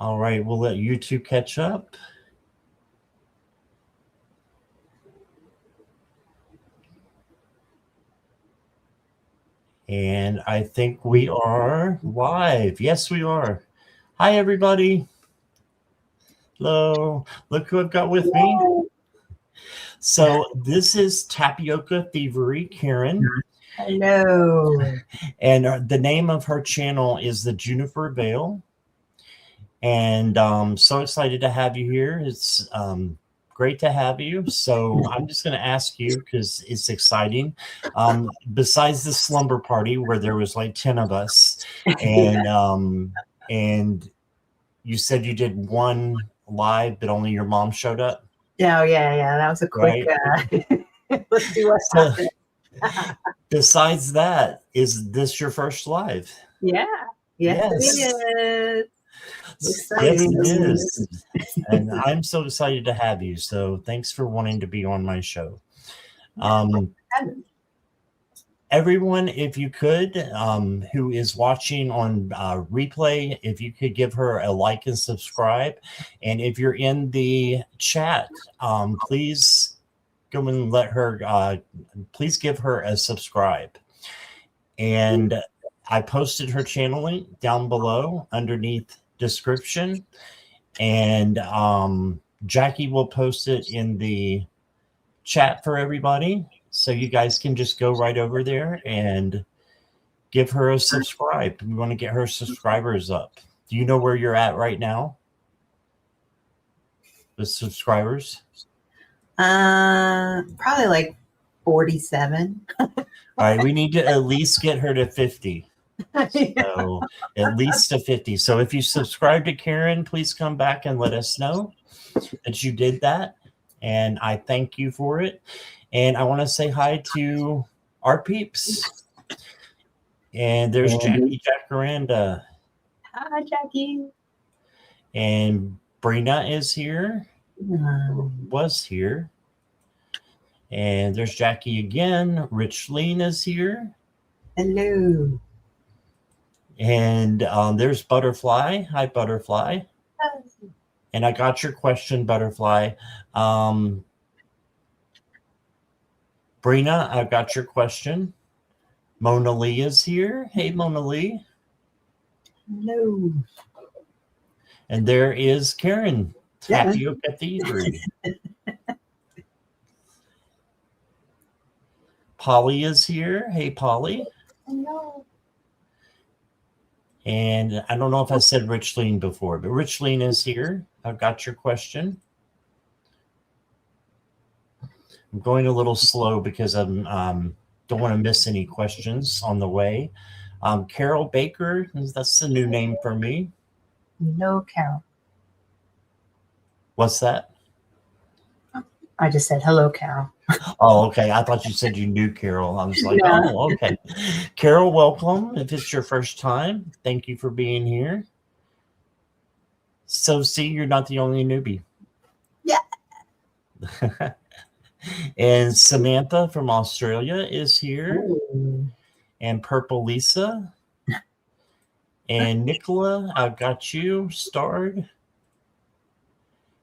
All right, we'll let you two catch up. And I think we are live. Yes, we are. Hi, everybody. Hello. Look who I've got with me. So this is Tapioca Thievery, Karen. Hello. And the name of her channel is the Juniper Veil. And so excited to have you here. It's great to have you. So I'm just going to ask you because it's exciting. Besides the slumber party where there was like 10 of us, and you said you did one live, but only your mom showed up. Oh yeah. That was a quick. Right? Let's do what's happening. Besides that, is this your first live? Yeah. Yes, it is. Exciting. Yes, it is. And I'm so excited to have you. So thanks for wanting to be on my show. Everyone, if you could, who is watching on replay, if you could give her a like and subscribe. And if you're in the chat, please go and let her, please give her a subscribe. And I posted her channel link down below underneath description. And Jackie will post it in the chat for everybody. So you guys can just go right over there and give her a subscribe. We want to get her subscribers up. Do you know where you're at right now? The subscribers? Probably like 47. All right, we need to at least get her to 50. So at least to 50. So if you subscribe to Karen, please come back and let us know that you did that. And I thank you for it. And I want to say hi to our peeps. And there's Jackie Jacaranda. Hi, Jackie. And Brina is here. Was here. And there's Jackie again. Rich Lean is here. Hello. And there's Butterfly. Hi, Butterfly. Hi. And I got your question, Butterfly. Brina, I've got your question. Mona Lee is here. Hey, Mona Lee. Hello. And there is Karen, Tapioca Thievery. Polly is here. Hey, Polly. Hello. And I don't know if I said Rich Lean before, but Rich Lean is here. I've got your question. I'm going a little slow because I don't want to miss any questions on the way. Carol Baker, that's a new name for me. No, Carol. What's that? I just said hello, Carol. Oh, okay. I thought you said you knew Carol. I was like, oh, okay. Carol, welcome. If it's your first time, thank you for being here. So, see, you're not the only newbie. Yeah. And Samantha from Australia is here. Ooh. And Purple Lisa. And Nicola, I've got you starred.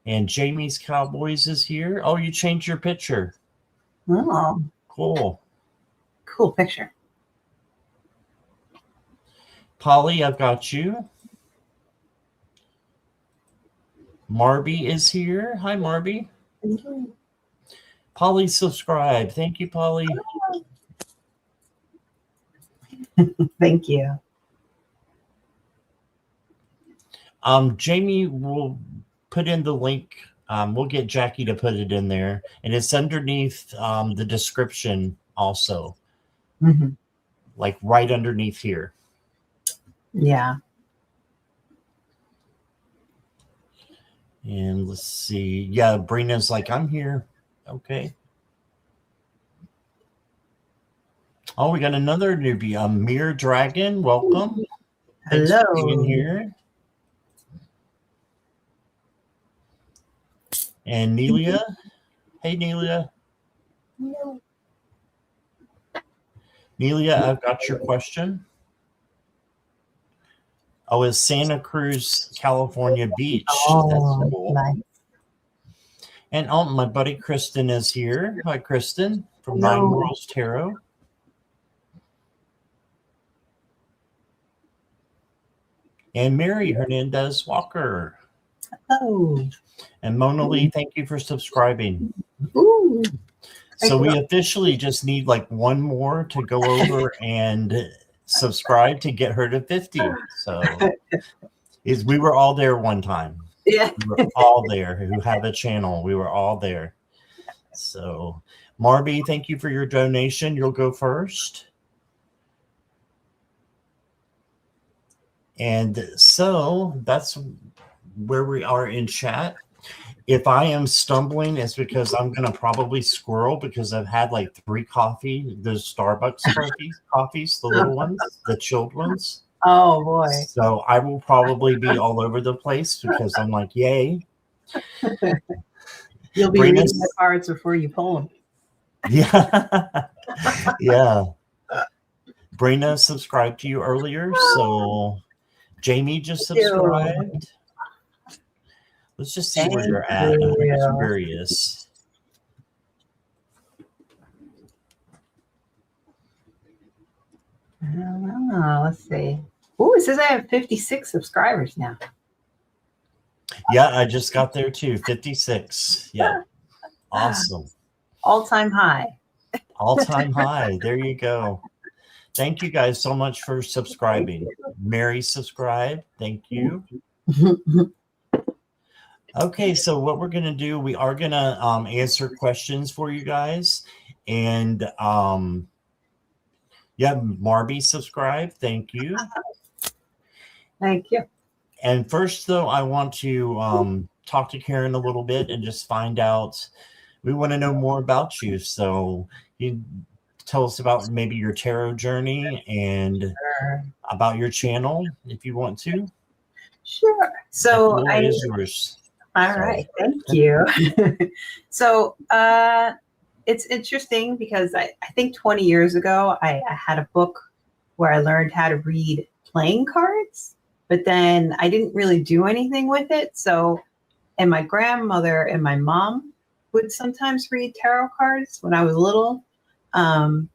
And Jamie's Cowboys is here. Oh, you changed your picture. Oh. Cool. Cool picture. Polly, I've got you. Marby is here. Hi, Marby. Polly, subscribe. Thank you, Polly. Thank you. Jamie will put in the link. We'll get Jackie to put it in there. And it's underneath the description also. Mm-hmm. Like right underneath here. Yeah. And let's see. Yeah, Brina's like, I'm here. Okay. Oh, we got another newbie. Mere Dragon, welcome. Hello. Thanks for being here. And Nelia. Hey, Nelia. Hello. Nelia, I've got your question. Oh, it's Santa Cruz, California beach. Oh, That's cool. nice. And oh, my buddy Kristen is here. Hi, Kristen from Hello. Nine Worlds Tarot. And Mary Hernandez Walker. Oh. And Mona Lee, thank you for subscribing. Ooh. So we officially just need like one more to go over and subscribe to get her to 50. So we were all there one time. Yeah. We were all there who have a channel. We were all there. So Marby, thank you for your donation. You'll go first. And so that's where we are in chat. If I am stumbling, it's because I'm going to probably squirrel because I've had like 3 coffee, those Starbucks coffees, the little ones, the chilled ones. Oh, boy. So I will probably be all over the place because I'm like, yay. You'll be reading the cards before you pull them. Yeah. Yeah. Brina subscribed to you earlier. So Jamie just subscribed. Let's just see where you're at. I'm curious. I don't know. Let's see. Oh, it says I have 56 subscribers now. Yeah, I just got there too. 56. Yeah. Awesome. All-time high. All-time high. There you go. Thank you guys so much for subscribing. Mary subscribed. Thank you. Okay, so what we're going to do, we are going to answer questions for you guys. And yeah, Marby subscribe. Thank you. Thank you. And first, though, I want to talk to Karen a little bit and just find out. We want to know more about you. So you tell us about maybe your tarot journey and about your channel, if you want to. Sure. So the floor is yours. All right. Thank you. So it's interesting because I think 20 years ago, I had a book where I learned how to read playing cards, but then I didn't really do anything with it. So, and my grandmother and my mom would sometimes read tarot cards when I was little. And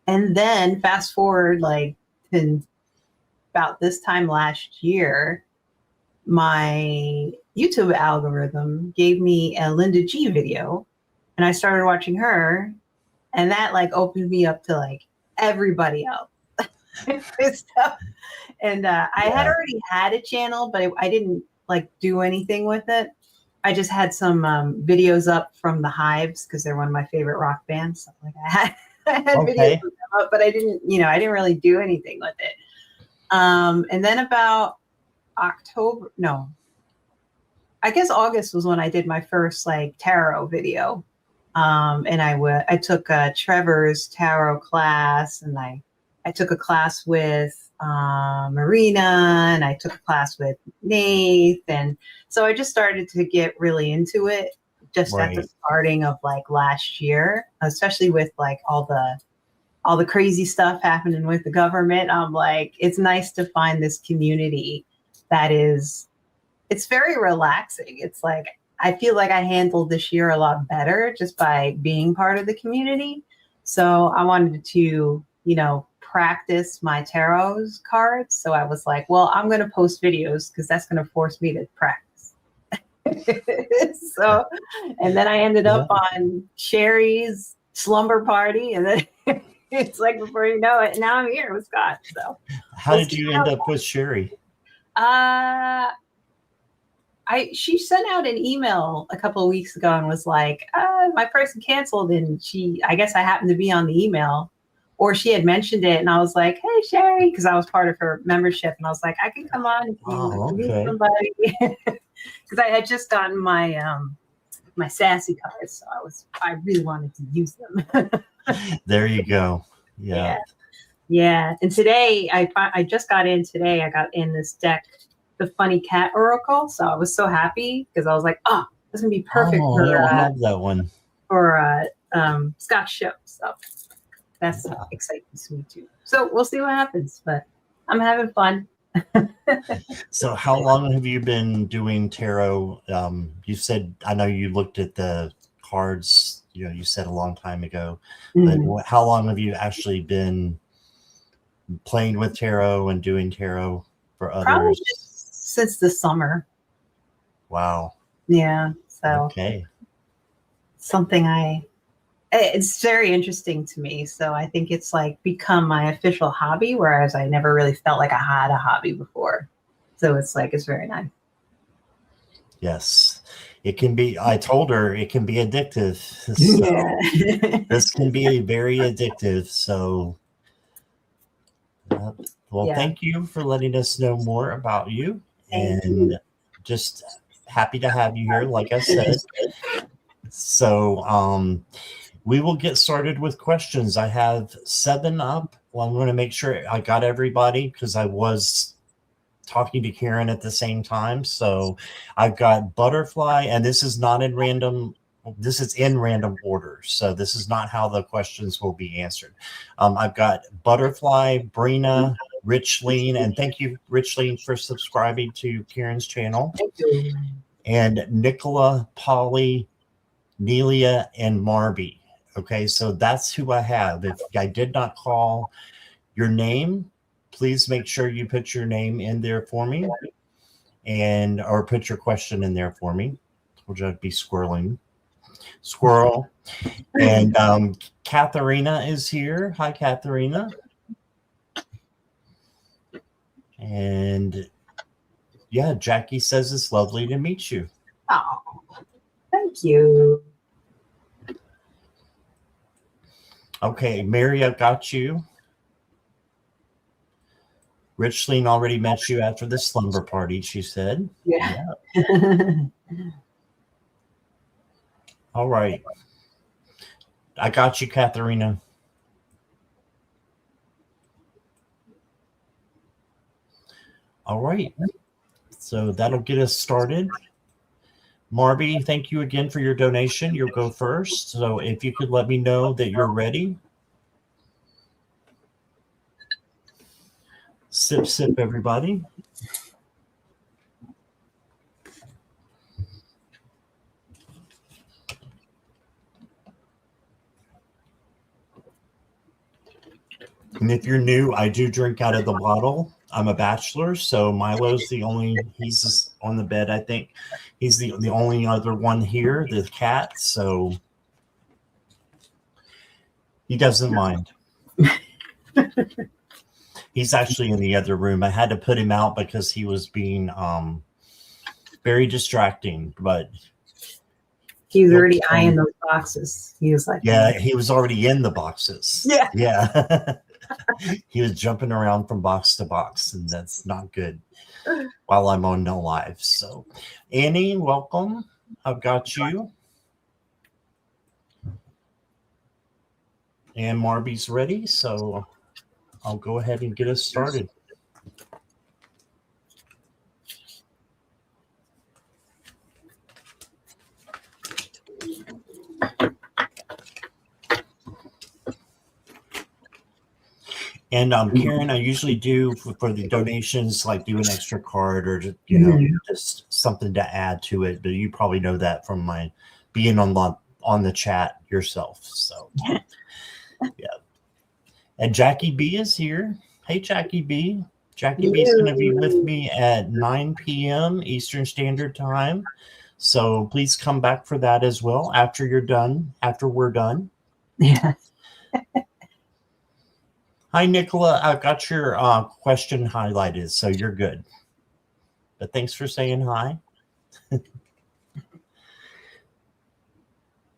then fast forward, like in about this time last year, my YouTube algorithm gave me a Linda G video and I started watching her, and that like opened me up to like everybody else. Stuff. And I had already had a channel, but I didn't like do anything with it. I just had some videos up from the Hives because they're one of my favorite rock bands. So, like I had videos of them up, but I didn't really do anything with it. And then about I guess August was when I did my first like tarot video. And I took Trevor's tarot class, and I took a class with Marina, and I took a class with Nate. And so I just started to get really into it just at the starting of like last year, especially with like all the crazy stuff happening with the government. I'm like, it's nice to find this community that it's very relaxing. It's like, I feel like I handled this year a lot better just by being part of the community. So I wanted to, practice my tarot cards. So I was like, well, I'm going to post videos because that's going to force me to practice. So, and then I ended up on Sherry's slumber party, and then it's like, before you know it, now I'm here with Scott. So how did you end up with Sherry? She sent out an email a couple of weeks ago and was like, my person canceled, and I guess I happened to be on the email, or she had mentioned it, and I was like, hey, Sherry, because I was part of her membership, and I was like, I can come on if you meet somebody. Because I had just gotten my my sassy cards, so I really wanted to use them. There you go. Yeah. And today I just got in today. I got in this deck, the Funny Cat Oracle. So I was so happy because I was like, oh, this is gonna be perfect I love that one for Scott's show. So that's exciting to me too. So we'll see what happens, but I'm having fun. So how long have you been doing tarot? You said, I know you looked at the cards, you said a long time ago, but how long have you actually been playing with tarot and doing tarot for Probably others? just since the summer. Wow. Yeah. So Okay. something it's very interesting to me. So I think it's like become my official hobby, whereas I never really felt like I had a hobby before. So it's very nice. Yes. It can be, I told her it can be addictive. So Yeah. this can be very addictive. So, well, Yeah. thank you for letting us know more about you. Thank And you. just happy to have you here, like I said. So we will get started with questions. I have 7 up. Well, I'm going to make sure I got everybody because I was talking to Karen at the same time. So I've got Butterfly, and this is not in random. This is in random order. So this is not how the questions will be answered. I've got Butterfly, Brina, Richleen, and thank you, Richleen, for subscribing to Karen's channel. Thank you. And Nicola, Polly, Nelia, and Marby. Okay, so that's who I have. If I did not call your name, please make sure you put your name in there for me, or put your question in there for me. Which I'd be squirrel. And Katharina is here. Hi, Katharina. And yeah, Jackie says it's lovely to meet you. Oh, thank you. Okay, Mary, I've got you. Richleen already met you after the slumber party, she said. Yeah. All right. I got you, Katharina. All right. So that'll get us started. Marby, thank you again for your donation. You'll go first. So if you could let me know that you're ready. Sip, sip, everybody. And if you're new, I do drink out of the bottle. I'm a bachelor, so Milo's he's on the bed, I think. He's the only other one here, the cat, so he doesn't mind. He's actually in the other room. I had to put him out because he was being very distracting, but he's already eyeing those boxes. He was like, yeah, he was already in the boxes. Yeah. He was jumping around from box to box, and that's not good while I'm on no live. So Annie, welcome. I've got you. And Marby's ready, so I'll go ahead and get us started. And Karen, I usually do for the donations, like do an extra card or just, just something to add to it. But you probably know that from my being on the chat yourself. So yeah. And Jackie B is here. Hey, Jackie B. Jackie B is going to be with me at 9 p.m. Eastern Standard Time. So please come back for that as well after we're done. Yeah. Hi, Nicola. I've got your question highlighted, so you're good. But thanks for saying hi.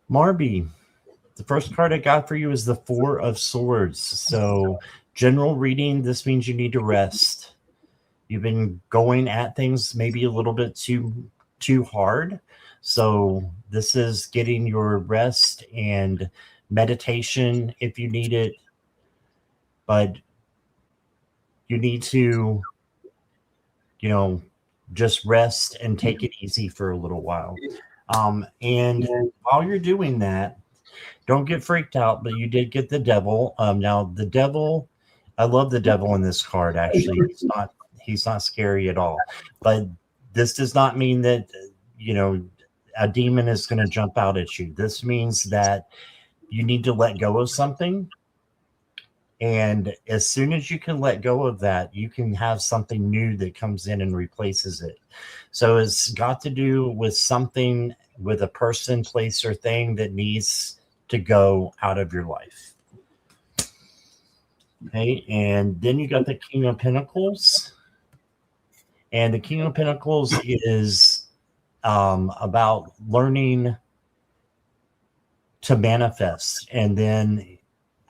Marby, the first card I got for you is the 4 of Swords. So general reading, this means you need to rest. You've been going at things maybe a little bit too hard. So this is getting your rest and meditation if you need it. But you need to, just rest and take it easy for a little while. And while you're doing that, don't get freaked out, but you did get the devil. Now the devil, I love the devil in this card. Actually, He's not scary at all. But this does not mean that, a demon is going to jump out at you. This means that you need to let go of something. And as soon as you can let go of that, you can have something new that comes in and replaces it. So it's got to do with something, with a person, place, or thing that needs to go out of your life. Okay, and then you got the King of Pentacles. And the King of Pentacles is about learning to manifest, and then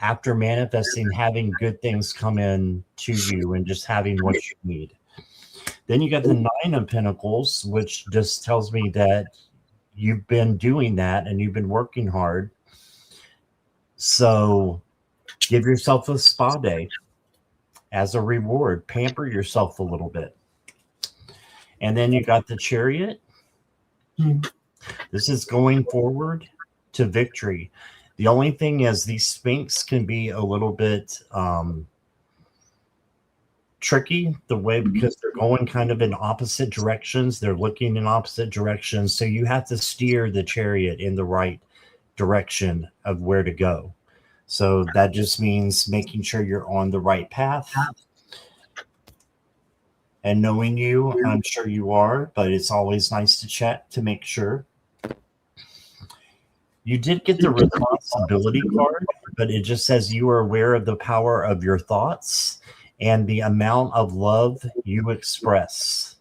after manifesting, having good things come in to you and just having what you need. Then you got the Nine of Pentacles, which just tells me that you've been doing that and you've been working hard. So give yourself a spa day as a reward. Pamper yourself a little bit. And then you got the Chariot. This is going forward to victory. The only thing is these Sphinx can be a little bit tricky the way, because they're going kind of in opposite directions. They're looking in opposite directions. So you have to steer the Chariot in the right direction of where to go. So that just means making sure you're on the right path. And knowing you, I'm sure you are, but it's always nice to check to make sure. You did get the responsibility card, but it just says you are aware of the power of your thoughts and the amount of love you express.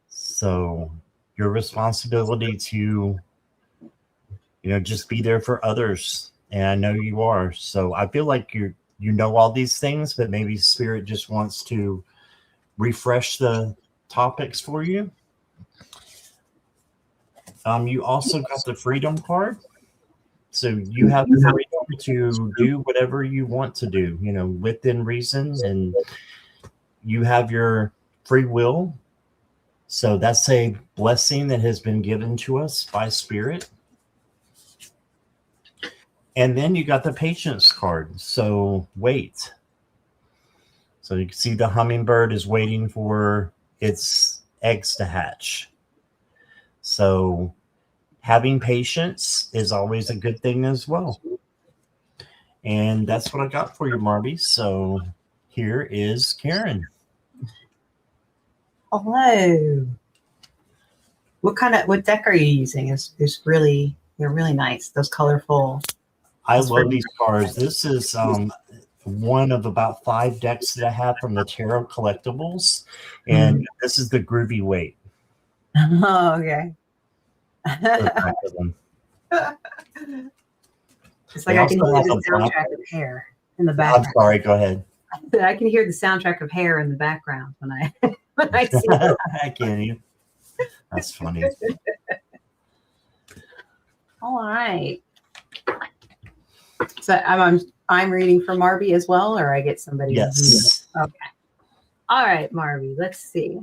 So your responsibility to, just be there for others. And I know you are. So I feel like you know all these things, but maybe Spirit just wants to refresh the topics for you. You also got the Freedom card. So you have the freedom to do whatever you want to do, within reason, and you have your free will. So that's a blessing that has been given to us by Spirit. And then you got the Patience card. So wait. So you can see the hummingbird is waiting for its eggs to hatch. So having patience is always a good thing as well. And that's what I got for you, Marby. So here is Karen. Hello. What deck are you using? They're really nice. Those colorful. I love these cards. This is one of about 5 decks that I have from the Tarot Collectibles. And this is the Groovy Weight. Oh, okay. It's like I can hear the soundtrack of Hair in the background. I'm sorry, go ahead. I can hear the soundtrack of Hair in the background when I see it. I can you. That's funny. All right. So I'm reading for Marby as well, or I get somebody? Yes. Okay. All right, Marby. Let's see.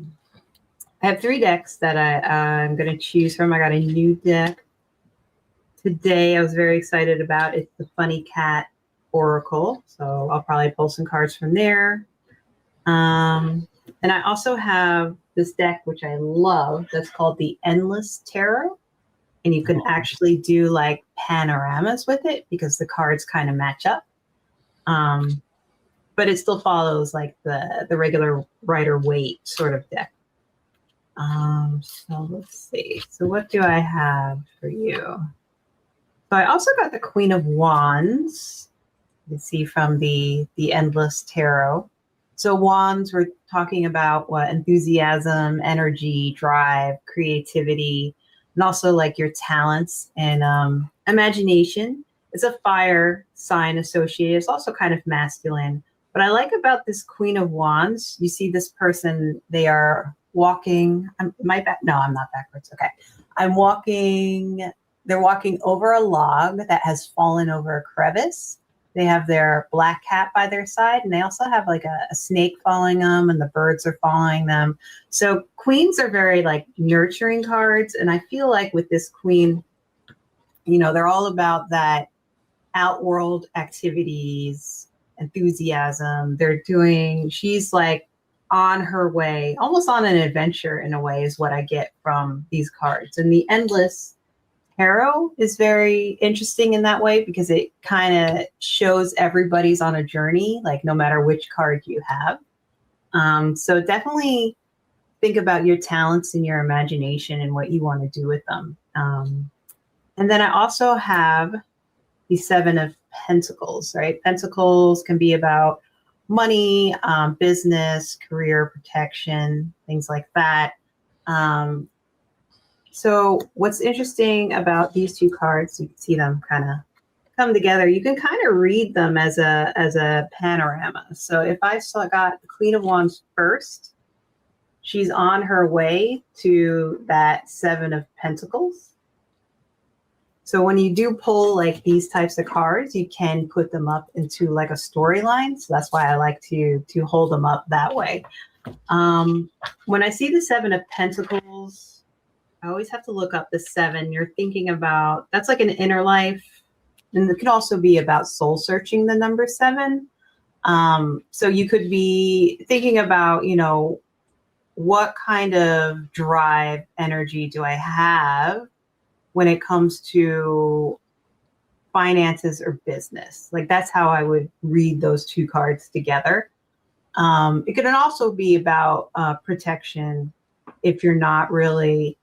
I have 3 decks that I'm going to choose from. I got a new deck today I was very excited about. It's the Funny Cat Oracle. So I'll probably pull some cards from there. And I also have this deck, which I love, that's called the Endless Tarot. And you can actually do like panoramas with it because the cards kind of match up. But it still follows like the regular Rider-Waite sort of deck. So let's see. So what do I have for you? So I also got the Queen of Wands. You can see from the Endless Tarot. So wands, we're talking about what? Enthusiasm, energy, drive, creativity, and also like your talents and imagination. It's a fire sign associated. It's also kind of masculine. What I like about this Queen of Wands, you see this person, they are walking. No, I'm not backwards. Okay. They're walking over a log that has fallen over a crevice. They have their black cat by their side, and they also have like a snake following them, and the birds are following them. So queens are very like nurturing cards. And I feel like with this queen, they're all about that outworld activities, enthusiasm. She's like on her way, almost on an adventure in a way, is what I get from these cards. And the Endless Tarot is very interesting in that way because it kind of shows everybody's on a journey, like no matter which card you have. So definitely think about your talents and your imagination and what you want to do with them. And then I also have the Seven of Pentacles, right? Pentacles can be about money, business, career protection, things like that. So what's interesting about these two cards, you can see them kind of come together. You can kind of read them as a panorama. So if I got the Queen of Wands first, she's on her way to that Seven of Pentacles. So when you do pull like these types of cards, you can put them up into like a storyline. So that's why I like to hold them up that way. When I see the Seven of Pentacles, I always have to look up the seven. You're thinking about, that's like an inner life. And it could also be about soul searching, the number seven. So you could be thinking about, what kind of drive, energy do I have when it comes to finances or business? Like that's how I would read those two cards together. It could also be about protection if you're not really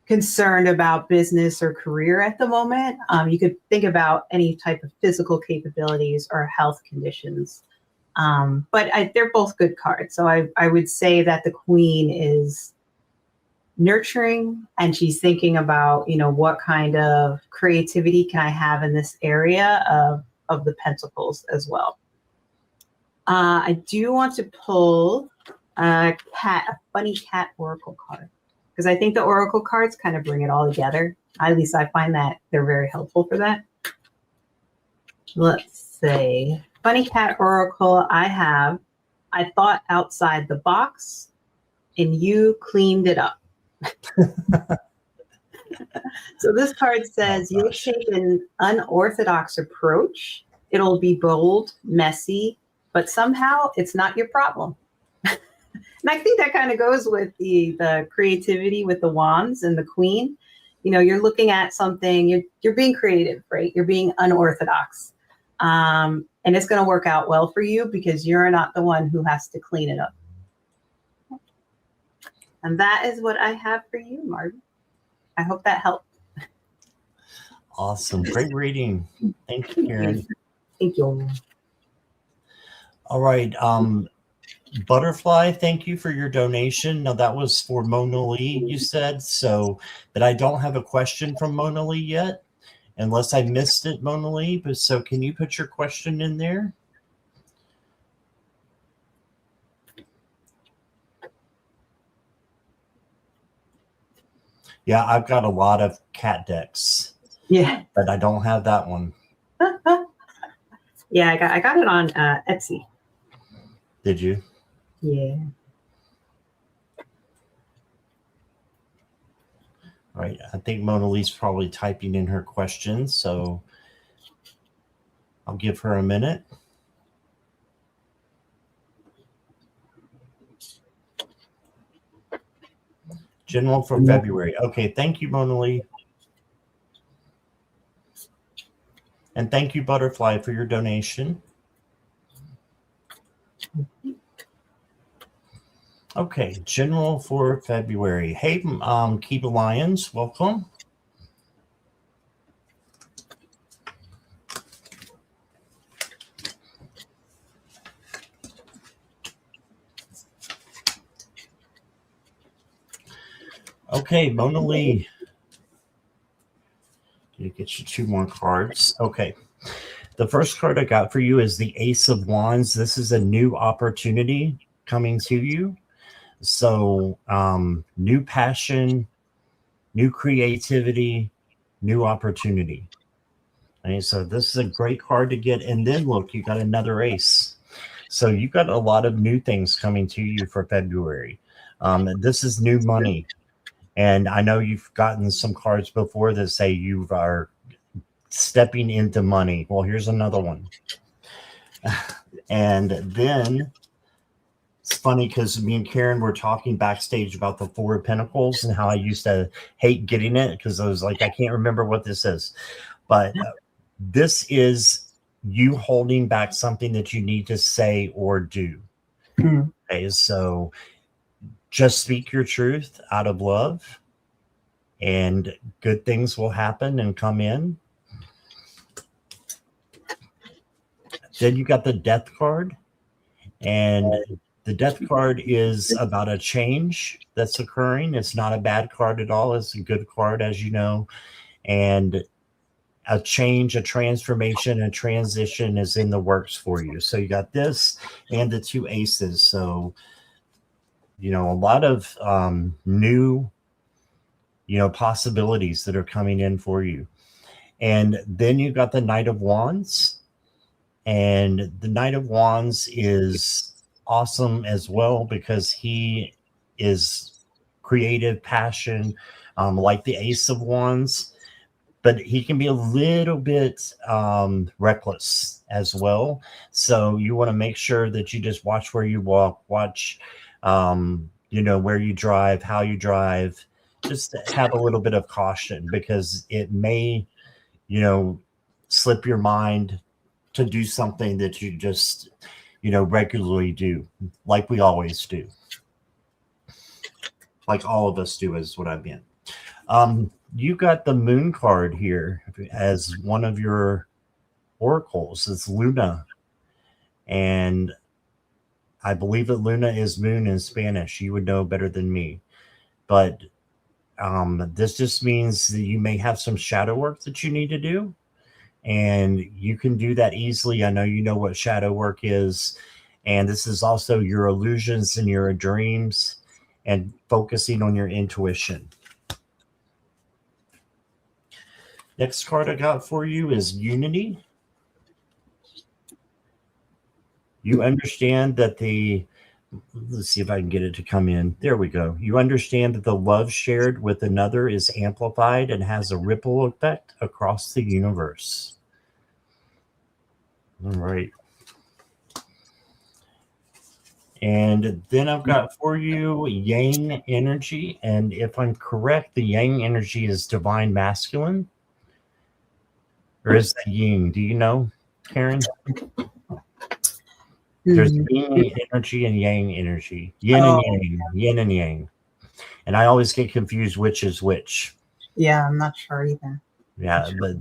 concerned about business or career at the moment. You could think about any type of physical capabilities or health conditions. But they're both good cards. So I would say that the Queen is nurturing and she's thinking about, what kind of creativity can I have in this area of the Pentacles as well. I do want to pull a funny cat oracle card, because I think the oracle cards kind of bring it all together. At least I find that they're very helpful for that. Let's see. Funny cat oracle I thought outside the box and you cleaned it up. So this card says, you'll take an unorthodox approach. It'll be bold, messy, but somehow it's not your problem. And I think that kind of goes with the creativity with the wands and the Queen. You're looking at something, you're being creative, right? You're being unorthodox. And it's going to work out well for you because you're not the one who has to clean it up. And that is what I have for you, Martin. I hope that helped. Awesome. Great reading. Thank you, Karen. Thank you. All right. Butterfly, thank you for your donation. Now that was for Mona Lee, you said, but I don't have a question from Mona Lee yet, unless I missed it, Mona Lee. But so can you put your question in there? Yeah, I've got a lot of cat decks. Yeah. But I don't have that one. Yeah, I got it on Etsy. Did you? Yeah. All right. I think Mona Lee's probably typing in her question, so I'll give her a minute. General for February. Okay. Thank you, Mona Lee. And thank you, Butterfly, for your donation. Okay, general for February. Hey, Keep Lions, welcome. Okay, Mona Lee. You get you two more cards. Okay. The first card I got for you is the Ace of Wands. This is a new opportunity coming to you. So new passion, new creativity, new opportunity. And so this is a great card to get. And then look, you got another ace. So you've got a lot of new things coming to you for February. This is new money. And I know you've gotten some cards before that say you are stepping into money. Well, here's another one. And then It's funny because me and Karen were talking backstage about the Four of Pentacles and how I used to hate getting it because I was like, I can't remember what this is. But this is you holding back something that you need to say or do. Okay, so just speak your truth out of love and good things will happen and come in. Then you got the Death card. And the Death card is about a change that's occurring. It's not a bad card at all. It's a good card, as you know. And a change, a transformation, a transition is in the works for you. So you got this and the two aces. So, a lot of new, possibilities that are coming in for you. And then you got the Knight of Wands. And the Knight of Wands is awesome as well because he is creative, passion, like the Ace of Wands, but he can be a little bit reckless as well. So you want to make sure that you just watch where you walk, watch, where you drive, how you drive, just have a little bit of caution because it may, slip your mind to do something that you just, regularly do, like we always do. Like all of us do is what I meant. You got the Moon card here as one of your oracles. It's Luna. And I believe that Luna is moon in Spanish. You would know better than me. But this just means that you may have some shadow work that you need to do. And you can do that easily. I know you know what shadow work is. And this is also your illusions and your dreams and focusing on your intuition. Next card I got for you is Unity. You understand that let's see if I can get it to come in. There we go. You understand that the love shared with another is amplified and has a ripple effect across the universe. All right. And then I've got for you Yang energy. And if I'm correct, the Yang energy is divine masculine. Or is that Yin? Do you know, Karen? There's Yin energy and Yang energy. Yin and Yang. Yin and Yang. And I always get confused which is which. Yeah, I'm not sure either. Yeah, but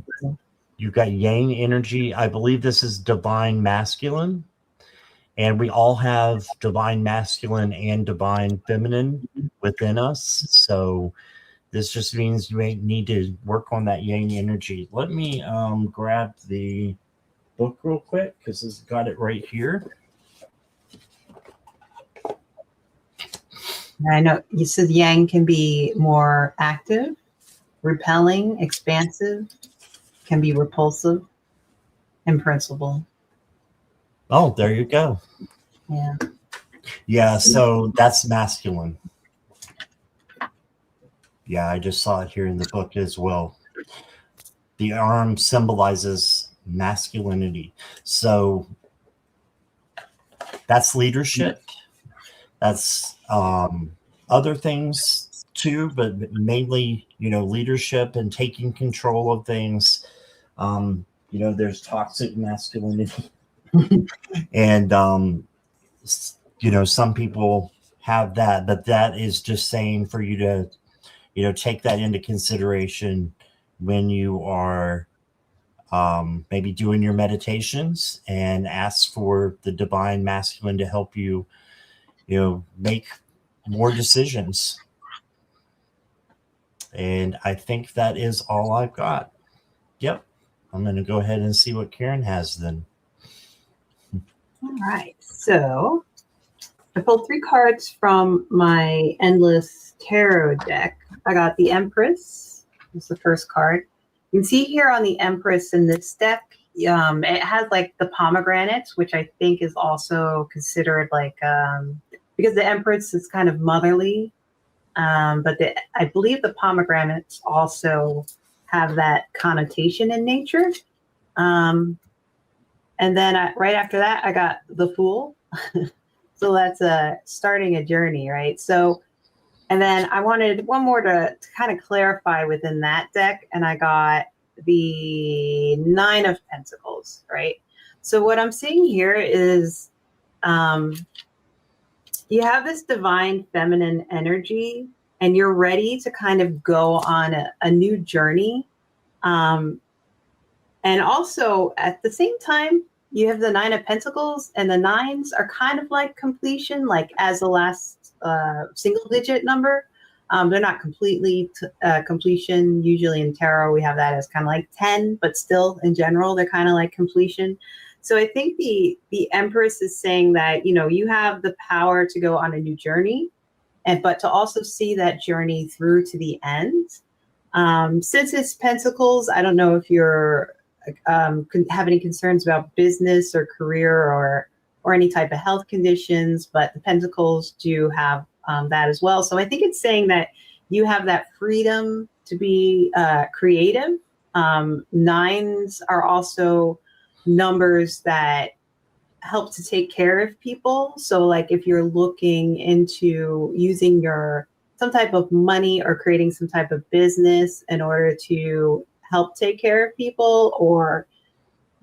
you've got Yang energy. I believe this is divine masculine. And we all have divine masculine and divine feminine within us. So this just means you may need to work on that Yang energy. Let me grab the book real quick because it's got it right here. I know you said Yang can be more active, repelling, expansive, can be repulsive, and principled. Oh, there you go. Yeah. Yeah, so that's masculine. Yeah, I just saw it here in the book as well. The arm symbolizes masculinity. So that's leadership. That's other things too, but mainly, leadership and taking control of things. There's toxic masculinity. And, some people have that, but that is just saying for you to, take that into consideration when you are maybe doing your meditations and ask for the divine masculine to help you, make more decisions. And I think that is all I've got. Yep. I'm going to go ahead and see what Karen has then. All right. So I pulled 3 cards from my Endless Tarot deck. I got the Empress. That's the first card. You can see here on the Empress in this deck, it has like the pomegranates, which I think is also considered like, because the Empress is kind of motherly, but I believe the pomegranates also have that connotation in nature. And then right after that, I got the Fool. So that's starting a journey, right? So, and then I wanted one more to kind of clarify within that deck, and I got the Nine of Pentacles, right? So what I'm seeing here is you have this divine feminine energy, and you're ready to kind of go on a new journey. And also at the same time, you have the Nine of Pentacles, and the nines are kind of like completion, like as the last single digit number. They're not completely completion. Usually in tarot, we have that as kind of like 10, but still in general, they're kind of like completion. So I think the Empress is saying that, you know, you have the power to go on a new journey, but to also see that journey through to the end. Since it's Pentacles, I don't know if you're have any concerns about business or career or any type of health conditions, but the Pentacles do have that as well. So I think it's saying that you have that freedom to be creative. Nines are also numbers that help to take care of people. So like if you're looking into using some type of money or creating some type of business in order to help take care of people or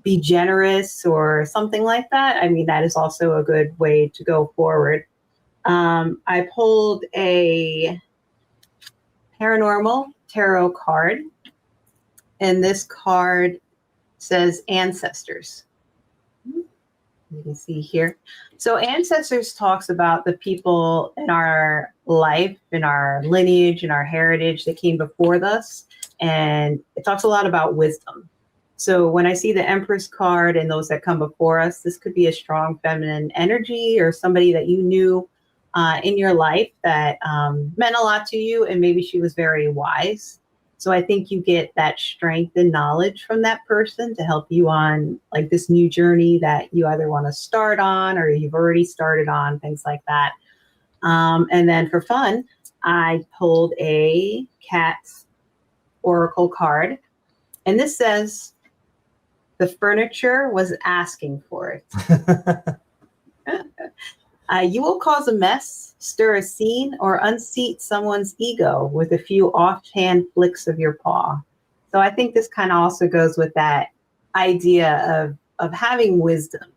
be generous or something like that, I mean, that is also a good way to go forward. I pulled a paranormal tarot card, and this card says ancestors. You can see here. So ancestors talks about the people in our life, in our lineage, in our heritage that came before us. And it talks a lot about wisdom. So when I see the Empress card and those that come before us, this could be a strong feminine energy or somebody that you knew in your life that meant a lot to you. And maybe she was very wise. So I think you get that strength and knowledge from that person to help you on like this new journey that you either want to start on or you've already started on, things like that. And then for fun, I pulled a cat's oracle card. And this says, the furniture was asking for it. You will cause a mess, stir a scene, or unseat someone's ego with a few offhand flicks of your paw. So I think this kind of also goes with that idea of having wisdom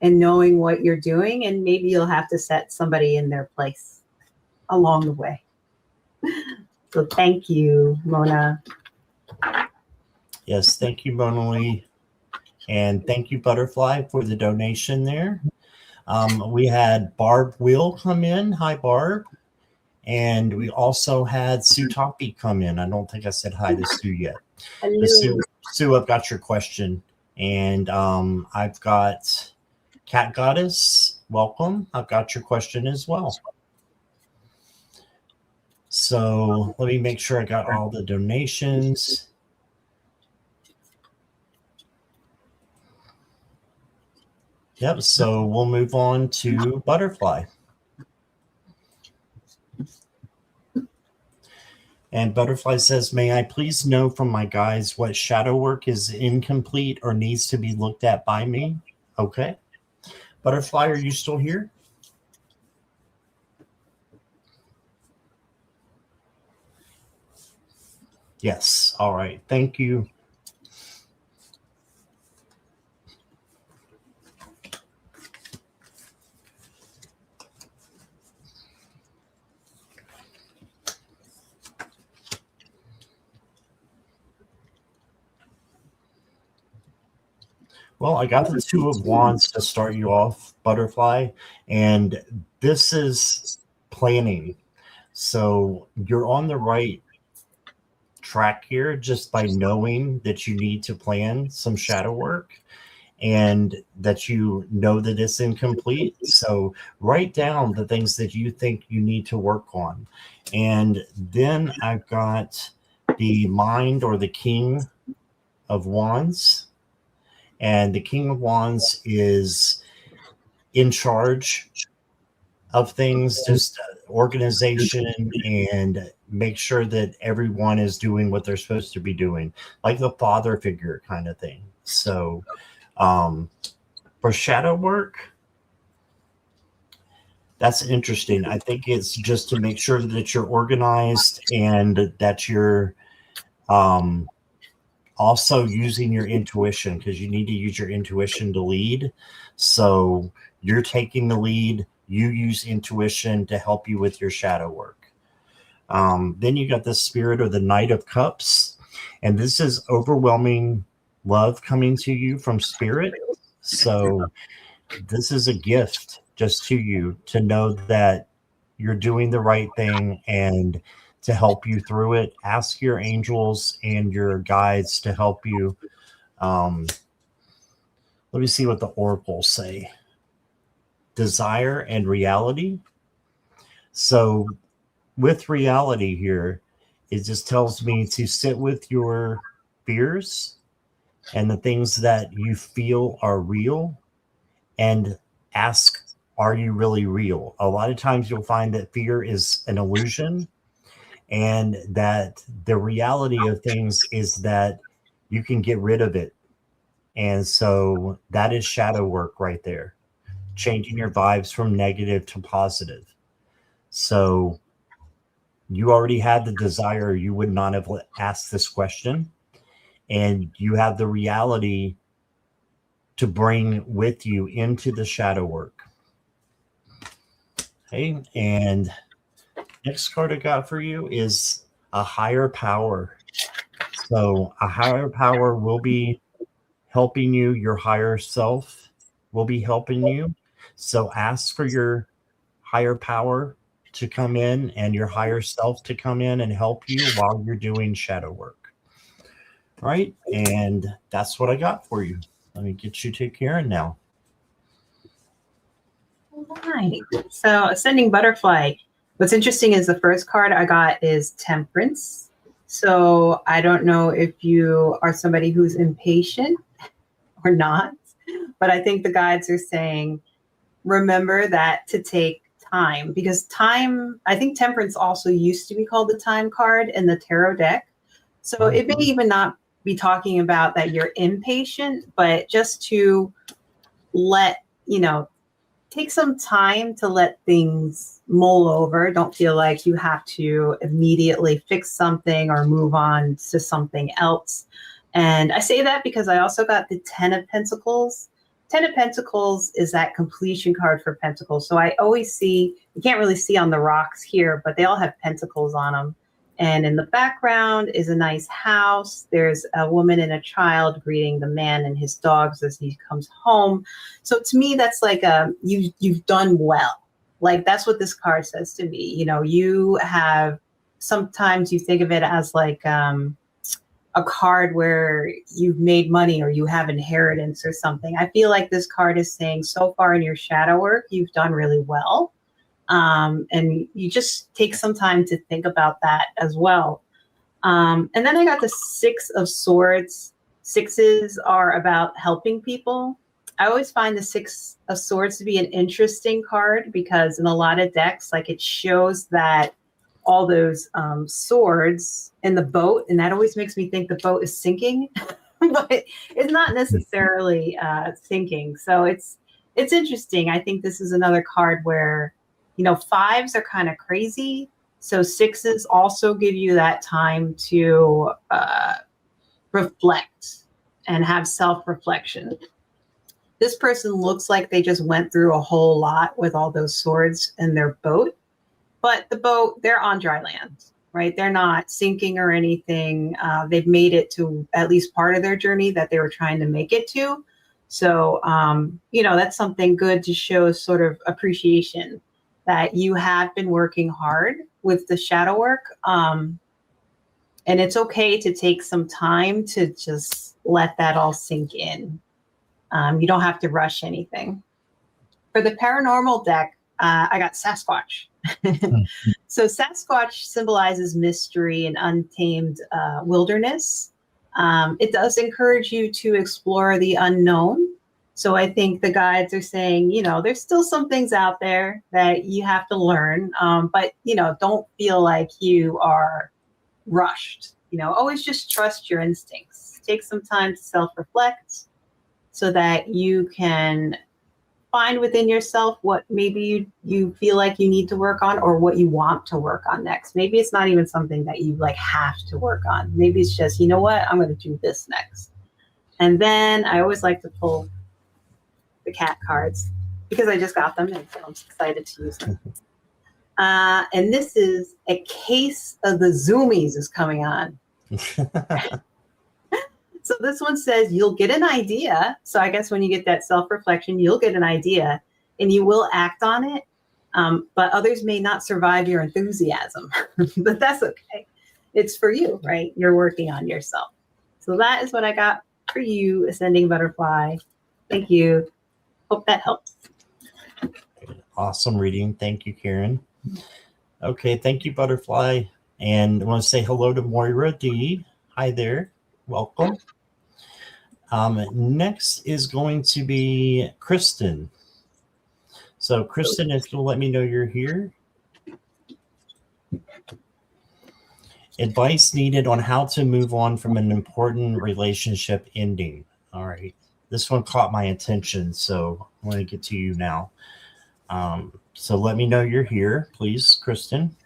and knowing what you're doing, and maybe you'll have to set somebody in their place along the way. So thank you, Mona. Yes, thank you, Mona Lee. And thank you, Butterfly, for the donation there. We had Barb Will come in. Hi, Barb. And we also had Sue Toppy come in. I don't think I said hi to Sue yet. Hello. Sue, I've got your question. And I've got Cat Goddess. Welcome. I've got your question as well. So let me make sure I got all the donations. Yep, so we'll move on to Butterfly. And Butterfly says, may I please know from my guys what shadow work is incomplete or needs to be looked at by me? Okay. Butterfly, are you still here? Yes. All right. Thank you. Well, I got the Two of Wands to start you off, Butterfly, and this is planning. So you're on the right track here just by knowing that you need to plan some shadow work and that you know that it's incomplete. So write down the things that you think you need to work on. And then I've got the Mind or the King of Wands. And the King of Wands is in charge of things, just organization, and make sure that everyone is doing what they're supposed to be doing, like the father figure kind of thing. So for shadow work, That's interesting. I think it's just to make sure that you're organized and that you're also using your intuition, because you need to use your intuition to lead. So you're taking the lead. You use intuition to help you with your shadow work. Then you got the spirit of the Knight of Cups. And this is overwhelming love coming to you from spirit. So this is a gift just to you to know that you're doing the right thing, and to help you through it, ask your angels and your guides to help you. Let me see what the oracles say. Desire and reality. So with reality here, it just tells me to sit with your fears and the things that you feel are real, and ask, are you really real? A lot of times you'll find that fear is an illusion, and that the reality of things is that you can get rid of it. And so that is shadow work right there, changing your vibes from negative to positive. So you already had the desire, you would not have asked this question, and you have the reality to bring with you into the shadow work. Okay, and next card I got for you is a higher power. So a higher power will be helping you. Your higher self will be helping you. So ask for your higher power to come in and your higher self to come in and help you while you're doing shadow work. Right? And that's what I got for you. Let me get you to Karen now. All right. So Ascending Butterfly. What's interesting is the first card I got is Temperance. So I don't know if you are somebody who's impatient or not, but I think the guides are saying, remember that to take time, because time, I think Temperance also used to be called the time card in the tarot deck. So it may even not be talking about that you're impatient, but just to let, take some time to let things mull over. Don't feel like you have to immediately fix something or move on to something else. And I say that because I also got the 10 of Pentacles. 10 of Pentacles is that completion card for Pentacles. So I always see, you can't really see on the rocks here, but they all have pentacles on them. And in the background is a nice house. There's a woman and a child greeting the man and his dogs as he comes home. So to me, that's like you've done well. Like that's what this card says to me. You have, sometimes you think of it as like a card where you've made money or you have inheritance or something. I feel like this card is saying so far in your shadow work, you've done really well. And you just take some time to think about that as well. And then I got the 6 of Swords. Sixes are about helping people. I always find the 6 of Swords to be an interesting card because in a lot of decks, like it shows that all those swords in the boat, and that always makes me think the boat is sinking, but it's not necessarily sinking. So it's interesting. I think this is another card where, 5s are kind of crazy. So 6s also give you that time to reflect and have self-reflection. This person looks like they just went through a whole lot with all those swords in their boat. But the boat, they're on dry land, right? They're not sinking or anything. They've made it to at least part of their journey that they were trying to make it to. So, that's something good to show sort of appreciation that you have been working hard with the shadow work. And it's okay to take some time to just let that all sink in. You don't have to rush anything. For the paranormal deck, I got Sasquatch. So Sasquatch symbolizes mystery and untamed wilderness. It does encourage you to explore the unknown. So I think the guides are saying, there's still some things out there that you have to learn, but, don't feel like you are rushed. Always just trust your instincts. Take some time to self-reflect so that you can find within yourself what maybe you feel like you need to work on, or what you want to work on next. Maybe it's not even something that you like have to work on. Maybe it's just, you know what, I'm going to do this next. And then I always like to pull the cat cards because I just got them and so I'm excited to use them. And this is a case of the zoomies is coming on. So this one says you'll get an idea. So I guess when you get that self-reflection, you'll get an idea and you will act on it. But others may not survive your enthusiasm, but that's okay. It's for you, right? You're working on yourself. So that is what I got for you, Ascending Butterfly. Thank you. Hope that helps. Awesome reading. Thank you, Karen. Okay, thank you, Butterfly. And I want to say hello to Moira D. Hi there. Welcome. Next is going to be Kristen. So, Kristen, if you'll let me know you're here. Advice needed on how to move on from an important relationship ending. All right. This one caught my attention, so I'm going to get to you now. So let me know you're here, please, Kristen.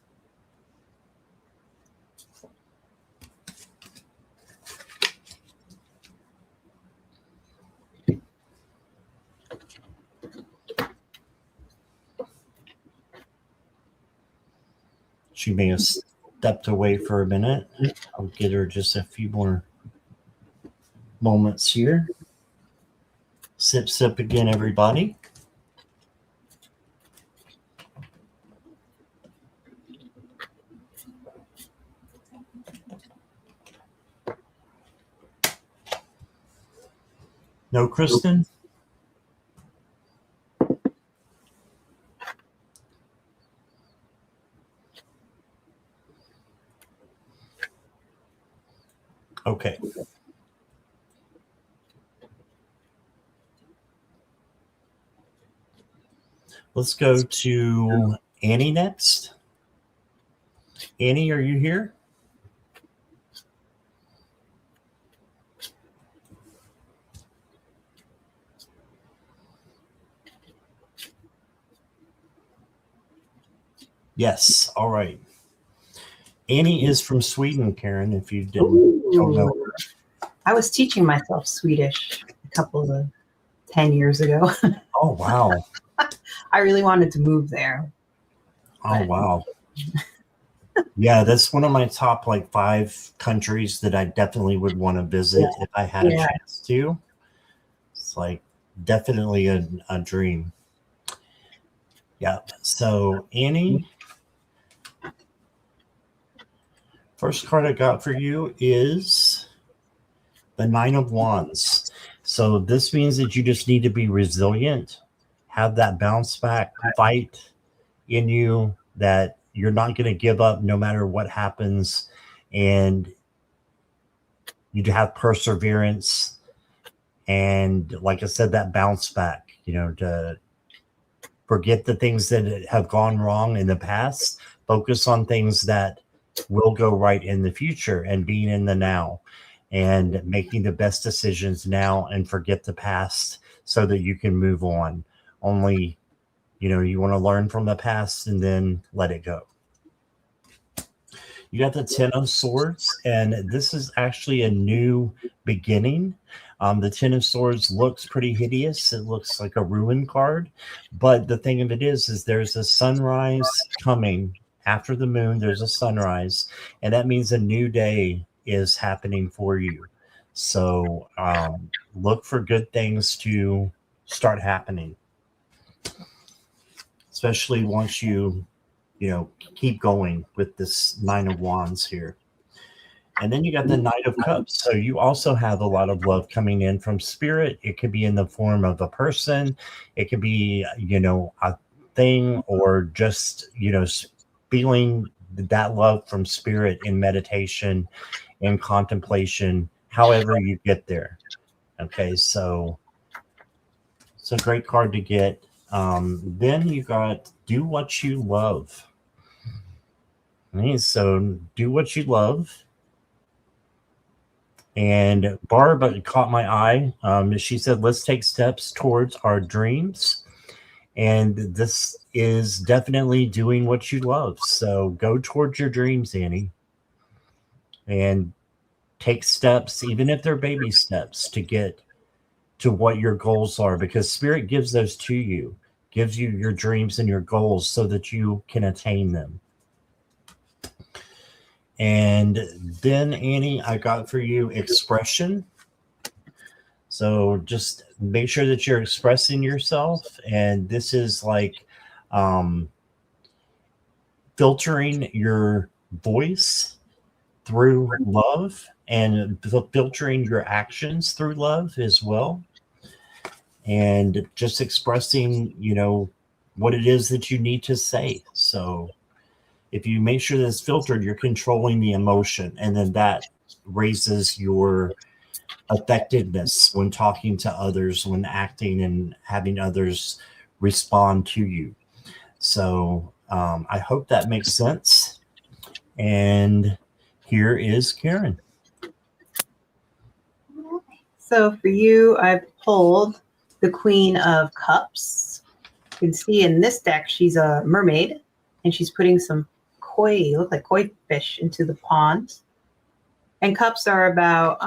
She may have stepped away for a minute. I'll get her just a few more moments here. Sip, sip again, everybody. No, Kristen? Okay. Let's go to Annie next. Annie, are you here? Yes. All right. Annie is from Sweden, Karen, if you don't know her. I was teaching myself Swedish a couple of 10 years ago. Oh, wow. I really wanted to move there. Oh, wow. Yeah, that's one of my top 5 countries that I definitely would want to visit if I had a chance to. It's definitely a dream. Yeah. So Annie, first card I got for you is the Nine of Wands. So this means that you just need to be resilient, have that bounce back fight in you, that you're not going to give up no matter what happens, and you have perseverance. And like I said, that bounce back, to forget the things that have gone wrong in the past, focus on things that will go right in the future, and being in the now and making the best decisions now, and forget the past so that you can move on. Only, you want to learn from the past and then let it go. You got the Ten of Swords, and this is actually a new beginning. The Ten of Swords looks pretty hideous. It looks like a ruin card. But the thing of it is there's a sunrise coming. After the moon, there's a sunrise. And that means a new day is happening for you. So look for good things to start happening. Especially once you keep going with this Nine of Wands here. And then you got the Knight of Cups. So you also have a lot of love coming in from Spirit. It could be in the form of a person. It could be, a thing, or just, feeling that love from Spirit in meditation, in contemplation, however you get there. Okay, so it's a great card to get. Then you got Do What You Love. Okay, so do what you love. And Barb caught my eye. She said, let's take steps towards our dreams. And this is definitely doing what you love. So go towards your dreams, Annie, and take steps, even if they're baby steps, to get to what your goals are, because Spirit gives those to you, gives you your dreams and your goals so that you can attain them. And then, Annie, I got for you expression. So just make sure that you're expressing yourself. And this is like filtering your voice through love and filtering your actions through love as well. And just expressing, what it is that you need to say. So if you make sure that it's filtered, you're controlling the emotion, and then that raises your effectiveness when talking to others, when acting and having others respond to you. So I hope that makes sense. And here is Karen. So for you, I've pulled the Queen of Cups. You can see in this deck, she's a mermaid, and she's putting some look like koi fish into the pond. And cups are about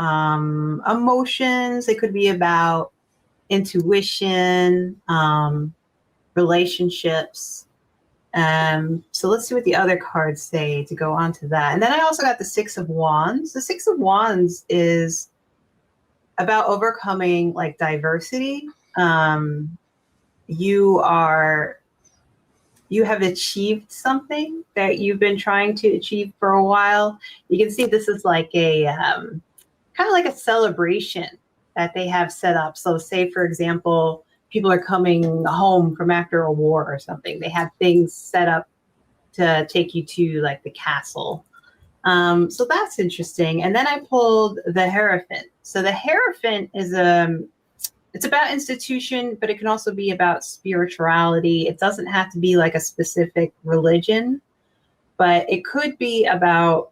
emotions. They could be about intuition, relationships. So let's see what the other cards say to go on to that. And then I also got the Six of Wands. The Six of Wands is about overcoming like diversity. You have achieved something that you've been trying to achieve for a while. You can see this is like a kind of like a celebration that they have set up. So say, for example, people are coming home from after a war or something. They have things set up to take you to like the castle. So that's interesting. And then I pulled the Hierophant. So the Hierophant is it's about institution, but it can also be about spirituality. It doesn't have to be like a specific religion, but it could be about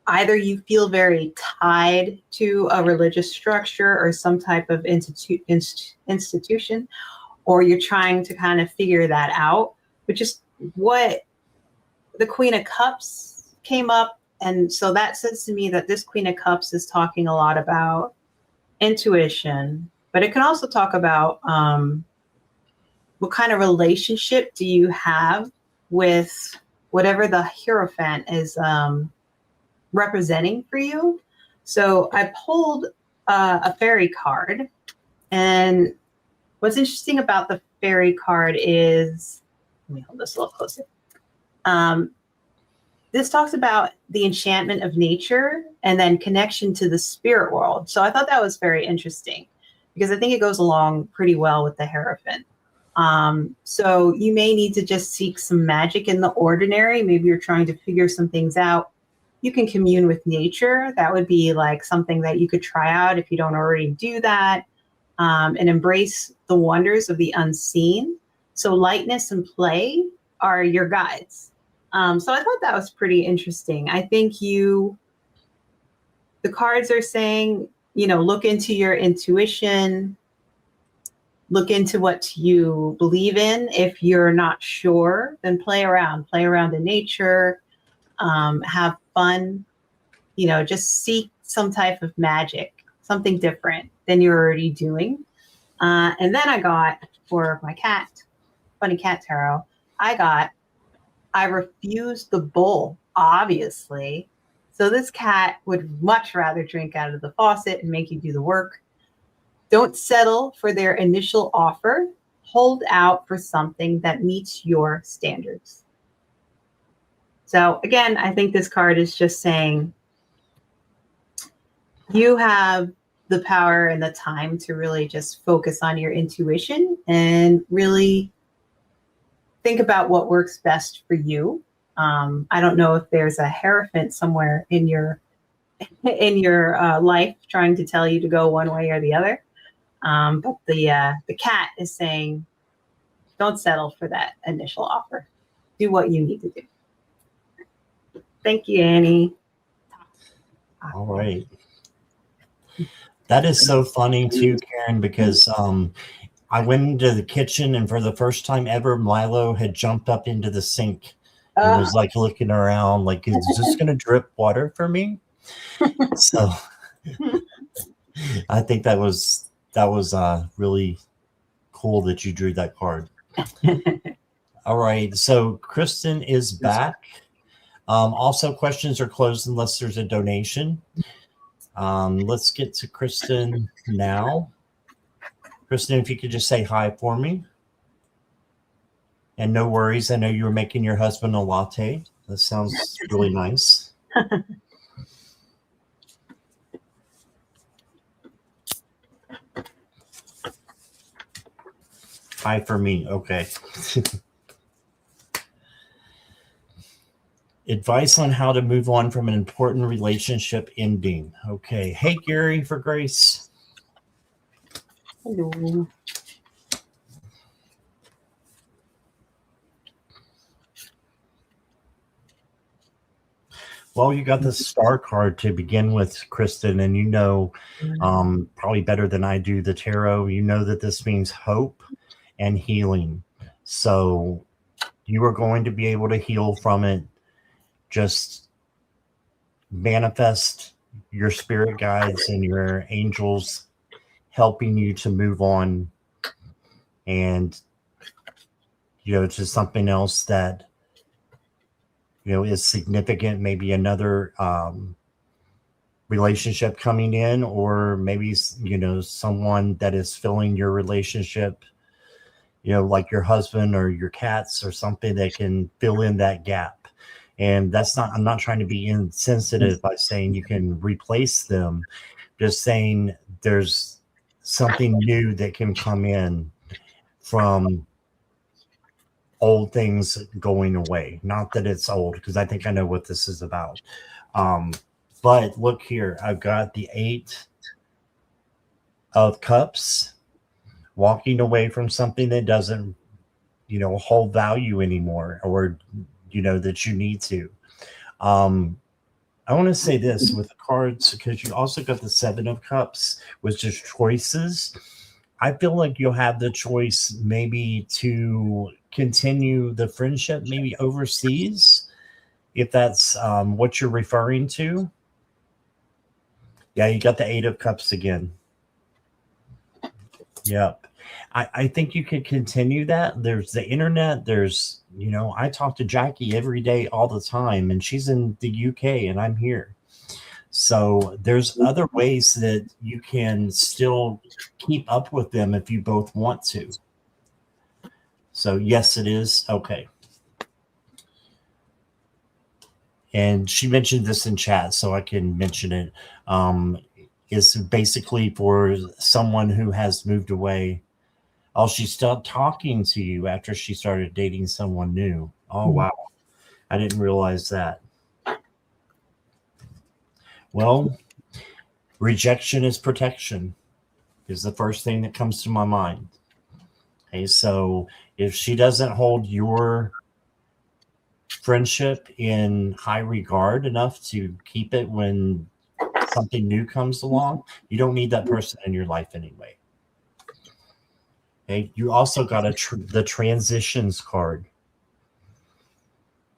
either you feel very tied to a religious structure or some type of institution, or you're trying to kind of figure that out, which is what the Queen of Cups came up. And so that says to me that this Queen of Cups is talking a lot about intuition, but it can also talk about what kind of relationship do you have with whatever the Hierophant is representing for you. So I pulled a fairy card, and what's interesting about the fairy card is, let me hold this a little closer. This talks about the enchantment of nature and then connection to the spirit world. So I thought that was very interesting because I think it goes along pretty well with the Hierophant. So you may need to just seek some magic in the ordinary. Maybe you're trying to figure some things out. You can commune with nature. That would be like something that you could try out if you don't already do that, and embrace the wonders of the unseen. So lightness and play are your guides. So I thought that was pretty interesting. I think the cards are saying, look into your intuition, look into what you believe in. If you're not sure, then play around in nature, have fun, just seek some type of magic, something different than you're already doing. And then I got, for my cat, Funny Cat Tarot, I refused the bowl, obviously. So this cat would much rather drink out of the faucet and make you do the work. Don't settle for their initial offer. Hold out for something that meets your standards. So again, I think this card is just saying you have the power and the time to really just focus on your intuition and really think about what works best for you. I don't know if there's a Hierophant somewhere in your life trying to tell you to go one way or the other. But the cat is saying, don't settle for that initial offer. Do what you need to do. Thank you, Annie. All right. That is so funny too, Karen, because I went into the kitchen, and for the first time ever, Milo had jumped up into the sink and was like looking around, like, is this going to drip water for me? So I think that was really cool that you drew that card. All right, so Kristen is back. Also, questions are closed unless there's a donation. Let's get to Kristen now. Kristen, if you could just say hi for me. And no worries, I know you were making your husband a latte. That sounds really nice. Hi for me, okay. Advice on how to move on from an important relationship ending. Okay, hey Gary for Grace. Hello. Well, you got the star card to begin with, Kristen, and you know probably better than I do the tarot. You know that this means hope and healing. So you are going to be able to heal from it. Just manifest your spirit guides and your angels helping you to move on and, you know, to something else that, you know, is significant, maybe another relationship coming in, or maybe, you know, someone that is filling your relationship, you know, like your husband or your cats or something that can fill in that gap. And that's not, I'm not trying to be insensitive by saying you can replace them, just saying there's something new that can come in from old things going away. Not that it's old, because I think I know what this is about. But look here, I've got the 8 of Cups, walking away from something that doesn't, you know, hold value anymore, or, you know, that you need to. I want to say this with the cards, because you also got the 7 of Cups, which is choices. I feel like you'll have the choice maybe to continue the friendship, maybe overseas, if that's what you're referring to. Yeah, you got the 8 of Cups again. Yep. I think you could continue that. There's the internet. There's, you know, I talk to Jackie every day, all the time, and she's in the UK and I'm here. So there's other ways that you can still keep up with them if you both want to. So yes, it is. Okay. And she mentioned this in chat, so I can mention it. Is basically for someone who has moved away. Oh, she stopped talking to you after she started dating someone new. Oh, wow. I didn't realize that. Well, rejection is protection is the first thing that comes to my mind. Okay, so if she doesn't hold your friendship in high regard enough to keep it when something new comes along, you don't need that person in your life anyway. Okay, you also got the transitions card.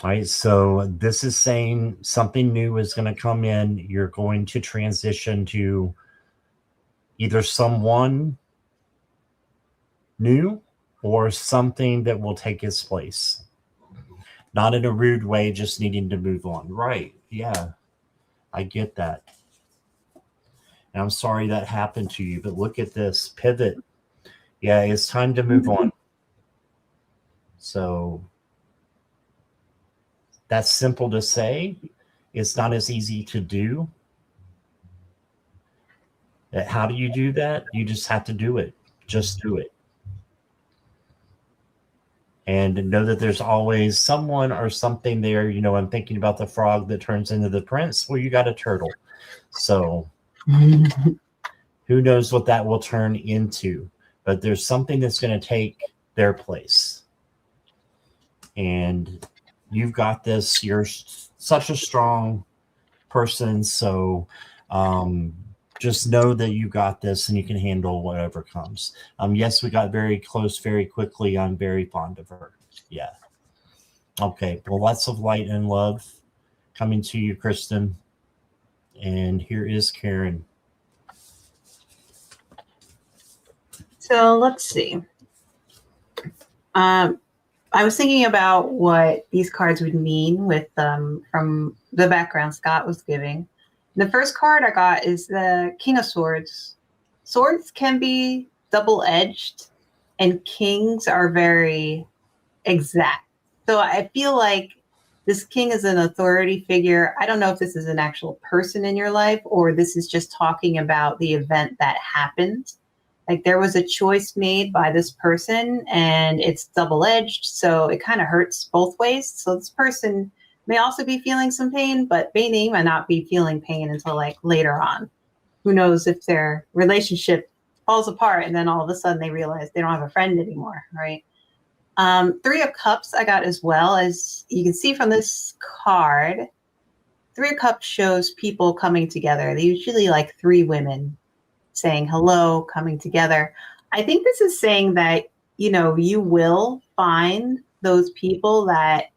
All right, so this is saying something new is going to come in. You're going to transition to either someone new or something that will take its place. Not in a rude way, just needing to move on. Right, yeah, I get that. And I'm sorry that happened to you, but look at this pivot. Yeah, it's time to move on. So that's simple to say. It's not as easy to do. How do you do that? You just have to do it. Just do it. And know that there's always someone or something there. You know, I'm thinking about the frog that turns into the prince. Well, you got a turtle. So who knows what that will turn into? But there's something that's going to take their place. And you've got this. You're such a strong person. So just know that you got this and you can handle whatever comes. Yes, we got very close very quickly. I'm very fond of her. Yeah. Okay. Well, lots of light and love coming to you, Kristen. And here is Karen. So let's see. I was thinking about what these cards would mean with from the background Scott was giving. The first card I got is the King of Swords. Swords can be double-edged, and kings are very exact. So I feel like this king is an authority figure. I don't know if this is an actual person in your life or this is just talking about the event that happened. Like there was a choice made by this person and it's double-edged, so it kind of hurts both ways. So this person may also be feeling some pain, but they might not be feeling pain until like later on. Who knows if their relationship falls apart and then all of a sudden they realize they don't have a friend anymore, right? Three of Cups I got as well. As you can see from this card, Three of Cups shows people coming together. They usually like three women saying hello, coming together. I think this is saying that, you know, you will find those people that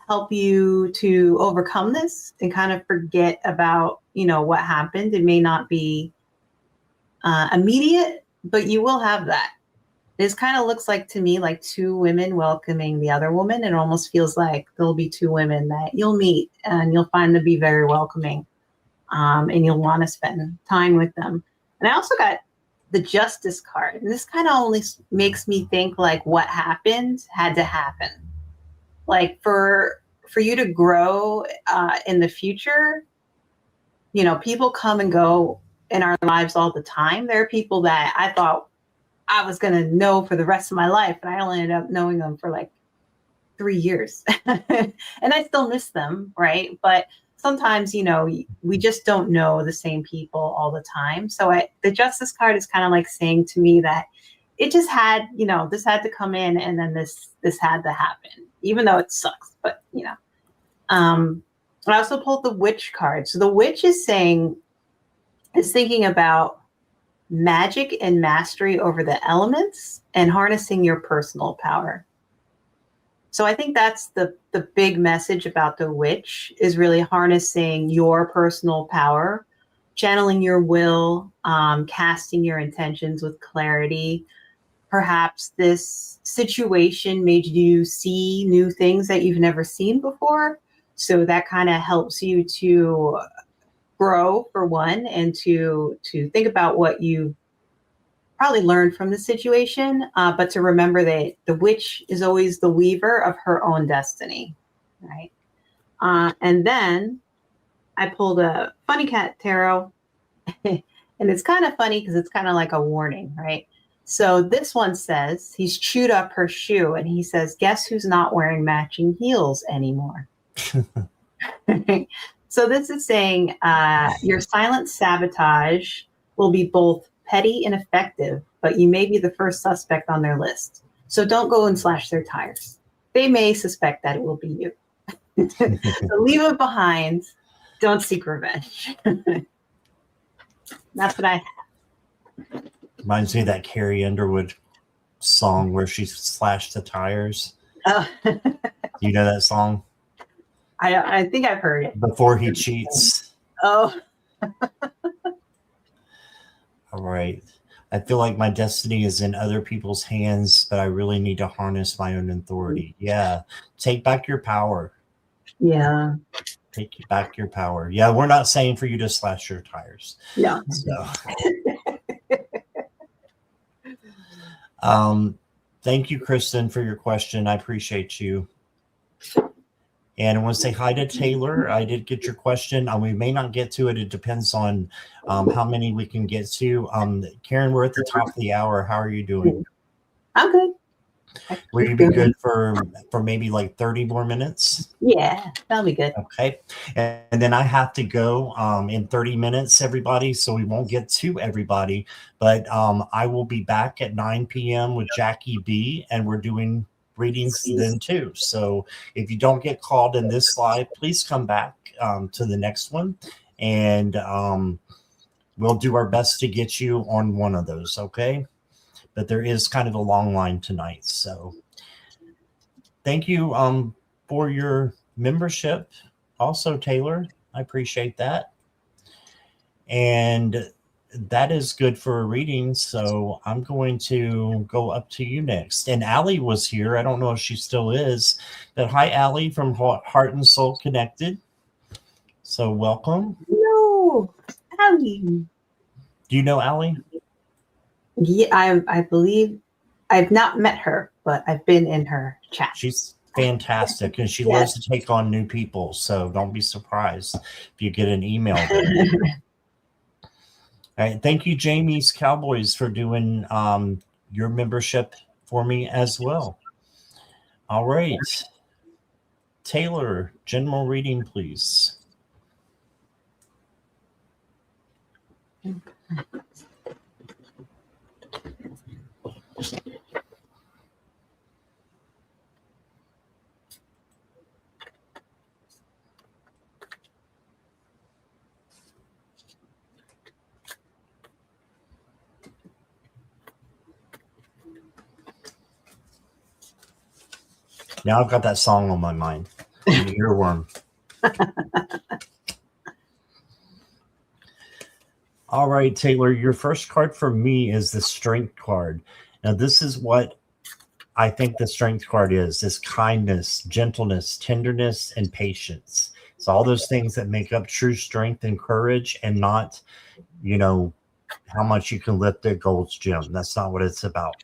help you to overcome this and kind of forget about, you know, what happened. It may not be immediate, but you will have that. This kind of looks like to me like two women welcoming the other woman. It almost feels like there'll be two women that you'll meet and you'll find to be very welcoming, and you'll want to spend time with them. And I also got the Justice card. And this kind of only makes me think like what happened had to happen. Like for you to grow in the future, you know, people come and go in our lives all the time. There are people that I thought I was going to know for the rest of my life, and I only ended up knowing them for like 3 years. And I still miss them, right? But sometimes, you know, we just don't know the same people all the time. So the Justice card is kind of like saying to me that it just had, you know, this had to come in and then this had to happen, even though it sucks. But, you know, I also pulled the Witch card. So the Witch is thinking about magic and mastery over the elements and harnessing your personal power. So I think that's the big message about the Witch is really harnessing your personal power, channeling your will, casting your intentions with clarity. Perhaps this situation made you see new things that you've never seen before. So that kind of helps you to grow, for one, and to think about what you probably learned from the situation, but to remember that the witch is always the weaver of her own destiny, right? And then I pulled a Funny Cat Tarot, and it's kind of funny because it's kind of like a warning, right? So this one says, he's chewed up her shoe, and he says, guess who's not wearing matching heels anymore? So this is saying your silent sabotage will be both petty and effective, but you may be the first suspect on their list. So don't go and slash their tires. They may suspect that it will be you. So leave it behind. Don't seek revenge. That's what I have. Reminds me of that Carrie Underwood song where she slashed the tires. Oh. You know that song? I think I've heard it. Before he cheats. Oh. All right. I feel like my destiny is in other people's hands, but I really need to harness my own authority. Yeah. Take back your power. Yeah. Take back your power. Yeah, we're not saying for you to slash your tires. No. So. Thank you, Kristen, for your question. I appreciate you. And I want to say hi to Taylor. I did get your question. We may not get to it. It depends on how many we can get to. Karen, we're at the top of the hour. How are you doing? I'm good. Will you be good for maybe like 30 more minutes? Yeah, that'll be good. Okay. And then I have to go in 30 minutes, everybody. So we won't get to everybody. But I will be back at 9 p.m. with Jackie B. And we're doing readings then too. So if you don't get called in this slide, please come back to the next one. And we'll do our best to get you on one of those, okay? But there is kind of a long line tonight. So thank you for your membership also, Taylor. I appreciate that. And that is good for a reading. So I'm going to go up to you next. And Allie was here. I don't know if she still is, but hi, Allie from Heart and Soul Connected. So welcome. Hello, Allie. Do you know Allie? Yeah, I believe I've not met her, but I've been in her chat. She's fantastic, and she loves to take on new people. So don't be surprised if you get an email there. All right. Thank you, Jamie's Cowboys, for doing your membership for me as well. All right. Taylor, general reading, please. Now I've got that song on my mind. An earworm. All right, Taylor, your first card for me is the Strength card. Now, this is what I think the Strength card is kindness, gentleness, tenderness, and patience. It's all those things that make up true strength and courage, and not, how much you can lift at Gold's Gym. That's not what it's about.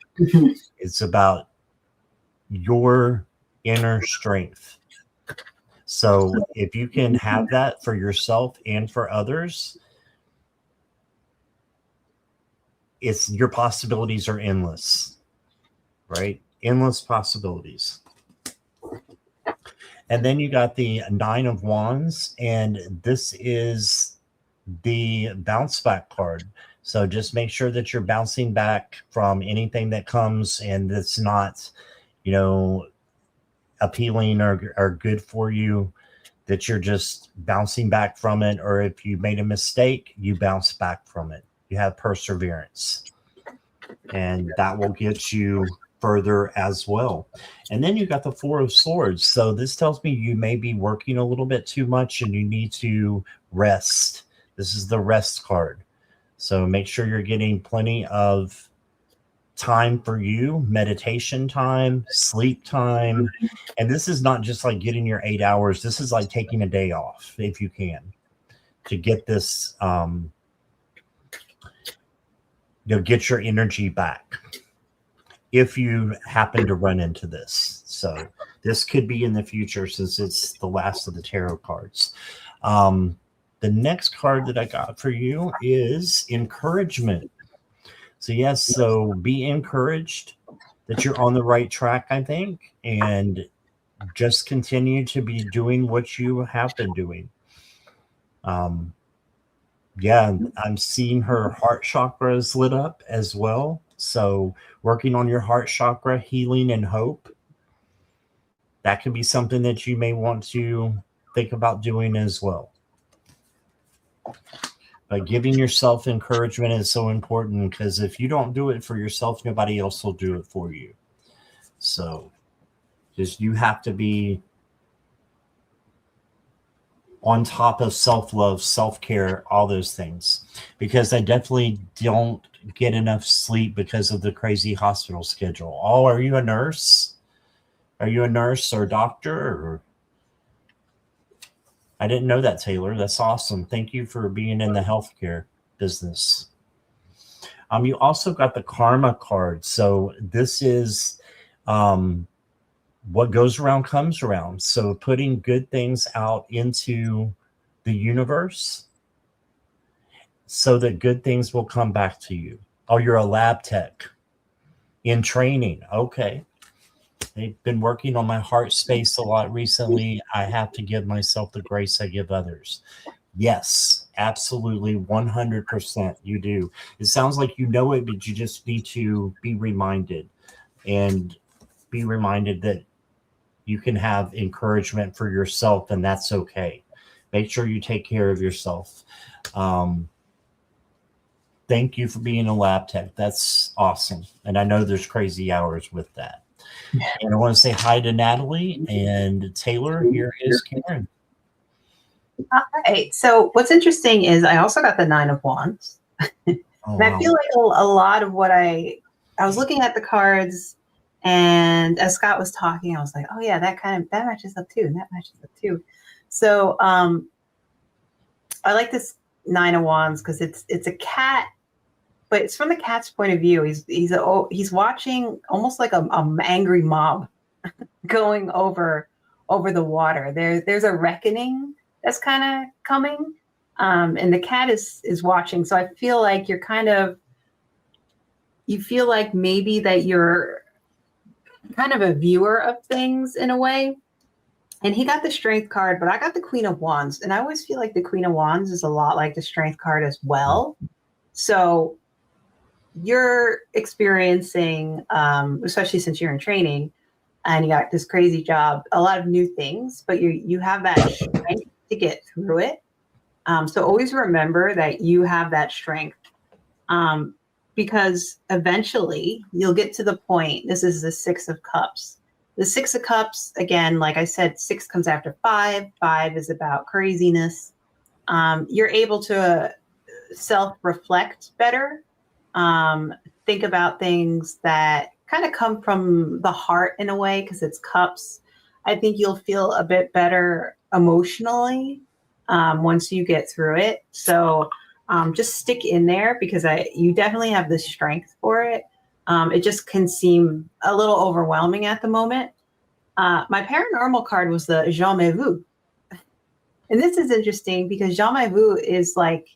It's about your inner strength. So if you can have that for yourself and for others, your possibilities are endless, right? Endless possibilities. And then you got the Nine of Wands, and this is the bounce back card. So just make sure that you're bouncing back from anything that comes and that's not, appealing or good for you, that you're just bouncing back from it. Or if you made a mistake, you bounce back from it. You have perseverance, and that will get you further as well. And then you got the Four of Swords. So this tells me you may be working a little bit too much and you need to rest. This is the rest card. So make sure you're getting plenty of time for you, meditation time, sleep time. And this is not just like getting your 8 hours. This is like taking a day off if you can, to get this, get your energy back if you happen to run into this. So this could be in the future, since it's the last of the tarot cards. The next card that I got for you is encouragement. So yes, so be encouraged that you're on the right track, I think, and just continue to be doing what you have been doing. Yeah, I'm seeing her heart chakra is lit up as well. So working on your heart chakra, healing and hope, that could be something that you may want to think about doing as well. But giving yourself encouragement is so important, because if you don't do it for yourself, nobody else will do it for you. So just, you have to be on top of self-love, self-care, all those things, because I definitely don't get enough sleep because of the crazy hospital schedule. Oh, are you a nurse? Are you a nurse or doctor? Or... I didn't know that, Taylor. That's awesome. Thank you for being in the healthcare business. You also got the Karma card. So this is what goes around comes around. So putting good things out into the universe so that good things will come back to you. Oh, you're a lab tech in training. Okay. I've been working on my heart space a lot recently. I have to give myself the grace I give others. Yes, absolutely. 100% you do. It sounds like you know it, but you just need to be reminded, and be reminded that you can have encouragement for yourself, and that's okay. Make sure you take care of yourself. thank you for being a lab tech. That's awesome. And I know there's crazy hours with that. And I want to say hi to Natalie and Taylor. Here is Karen. All right. So what's interesting is I also got the Nine of Wands. Oh, And I feel like a lot of what I was looking at the cards, and as Scott was talking, I was like, oh yeah, that matches up too, and that matches up too. So I like this Nine of Wands because it's a cat, but it's from the cat's point of view. He's watching almost like a angry mob going over the water. There's a reckoning that's kind of coming. And the cat is watching. So I feel like you feel like maybe that you're kind of a viewer of things in a way. And he got the Strength card, but I got the Queen of Wands. And I always feel like the Queen of Wands is a lot like the Strength card as well. So you're experiencing, especially since you're in training and you got this crazy job, a lot of new things, but you have that strength to get through it. So always remember that you have that strength, because eventually you'll get to the point. This is the Six of Cups. The Six of Cups, again, like I said, 6 comes after 5. 5 is about craziness. You're able to self-reflect better, think about things that kind of come from the heart in a way, because it's cups. I think you'll feel a bit better emotionally once you get through it. So just stick in there, because you definitely have the strength for it. It just can seem a little overwhelming at the moment. My paranormal card was the Jamais Vu. And this is interesting because Jamais Vu is like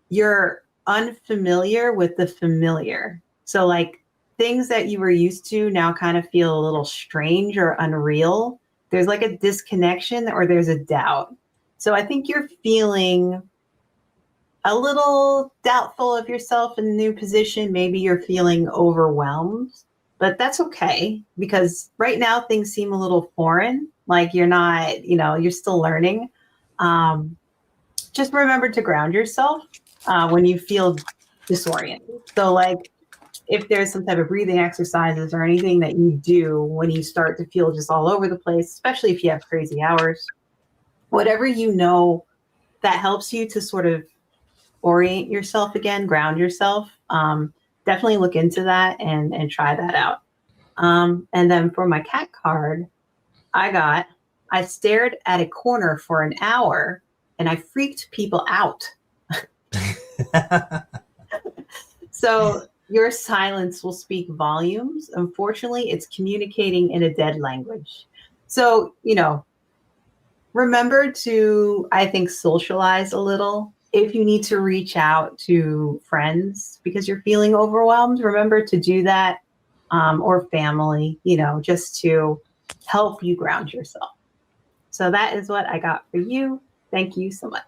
you're unfamiliar with the familiar. So like things that you were used to now kind of feel a little strange or unreal. There's like a disconnection or there's a doubt. So I think you're feeling a little doubtful of yourself in the new position. Maybe you're feeling overwhelmed, but that's okay, because right now things seem a little foreign. Like you're not, you're still learning. Just remember to ground yourself when you feel disoriented. So like if there's some type of breathing exercises or anything that you do when you start to feel just all over the place, especially if you have crazy hours, whatever that helps you to sort of orient yourself again, ground yourself, definitely look into that and try that out. And then for my cat card, I stared at a corner for an hour and I freaked people out. So your silence will speak volumes. Unfortunately, it's communicating in a dead language. So, remember to, I think, socialize a little. If you need to reach out to friends because you're feeling overwhelmed, remember to do that, or family, just to help you ground yourself. So that is what I got for you. Thank you so much.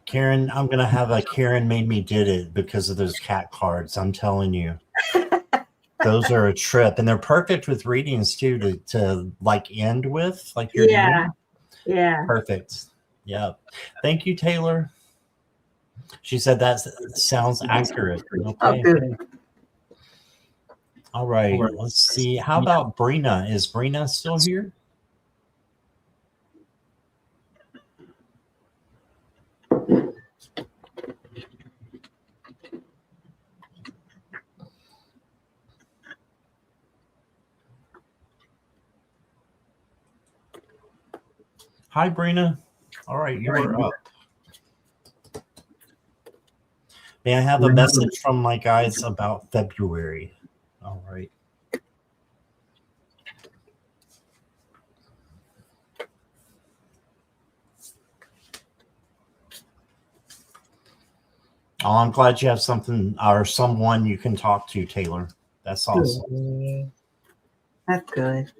Karen, I'm going to have a Karen made me did it because of those cat cards. I'm telling you. Those are a trip, and they're perfect with readings too to like end with, like you're doing. Yeah. Perfect. Yeah. Thank you, Taylor. She said that sounds accurate. Okay. Oh, good. All right. Let's see. How about Brina? Is Brina still here? Hi, Brina. All right, you are up. May I have a message from my guys about February? All right. Oh, I'm glad you have something or someone you can talk to, Taylor. That's awesome. That's good.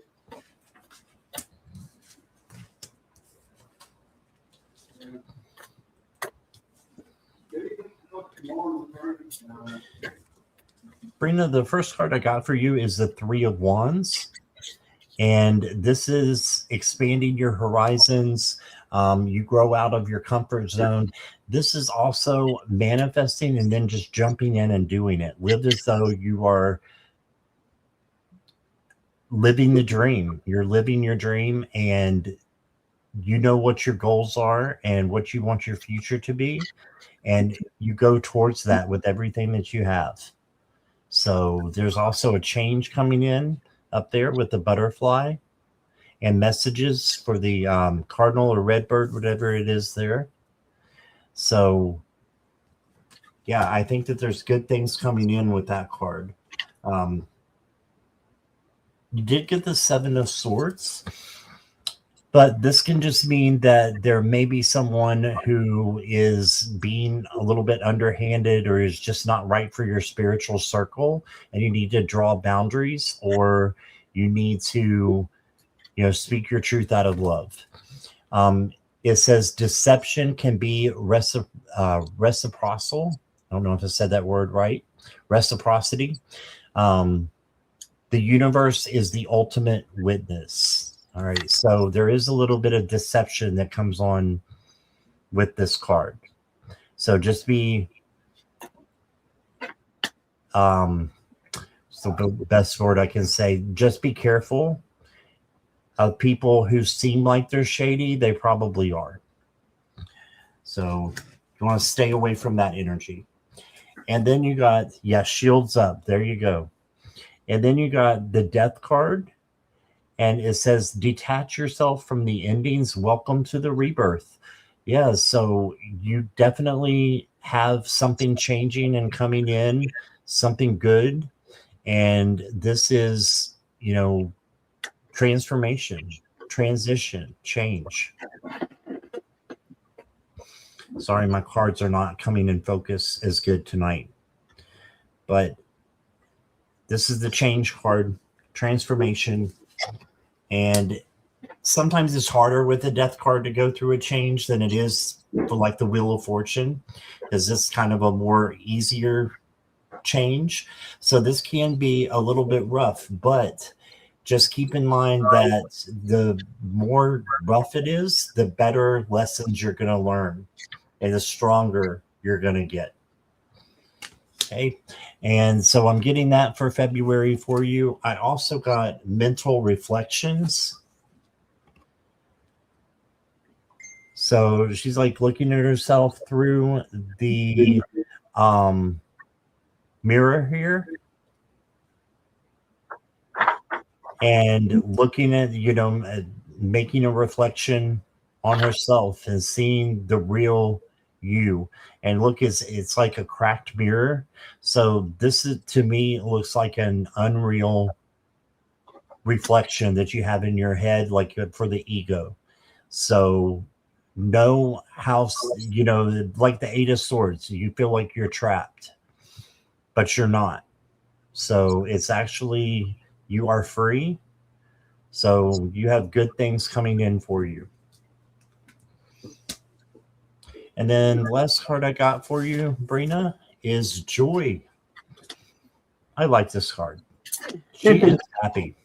Brina, the first card I got for you is the Three of Wands. And this is expanding your horizons. You grow out of your comfort zone. This is also manifesting and then just jumping in and doing it. Live as though you are living the dream. You're living your dream, and you know what your goals are and what you want your future to be. And you go towards that with everything that you have. So there's also a change coming in up there with the butterfly and messages for the cardinal or redbird, whatever it is there. So, yeah, I think that there's good things coming in with that card. You did get the Seven of Swords, but this can just mean that there may be someone who is being a little bit underhanded or is just not right for your spiritual circle, and you need to draw boundaries, or you need to, speak your truth out of love. It says deception can be reciprocal. I don't know if I said that word right. Reciprocity. The universe is the ultimate witness. All right. So there is a little bit of deception that comes on with this card. So just be, so the best word I can say, just be careful of people who seem like they're shady. They probably are. So you want to stay away from that energy. And then you got, shields up. There you go. And then you got the death card. And it says, detach yourself from the endings. Welcome to the rebirth. Yeah, so you definitely have something changing and coming in, something good. And this is, transformation, transition, change. Sorry, my cards are not coming in focus as good tonight. But this is the change card, transformation. And sometimes it's harder with the death card to go through a change than it is for like the Wheel of Fortune, because this kind of a more easier change. So this can be a little bit rough, but just keep in mind that the more rough it is, the better lessons you're going to learn and the stronger you're going to get. Okay. And so I'm getting that for February for you. I also got mental reflections. So she's like looking at herself through the mirror here and looking at, making a reflection on herself and seeing the real you. And look, it's like a cracked mirror. So this is, to me, looks like an unreal reflection that you have in your head, like for the ego. So know how, like the Eight of Swords, you feel like you're trapped, but you're not. So it's actually, you are free. So you have good things coming in for you. And then the last card I got for you, Brina, is Joy. I like this card. She is happy.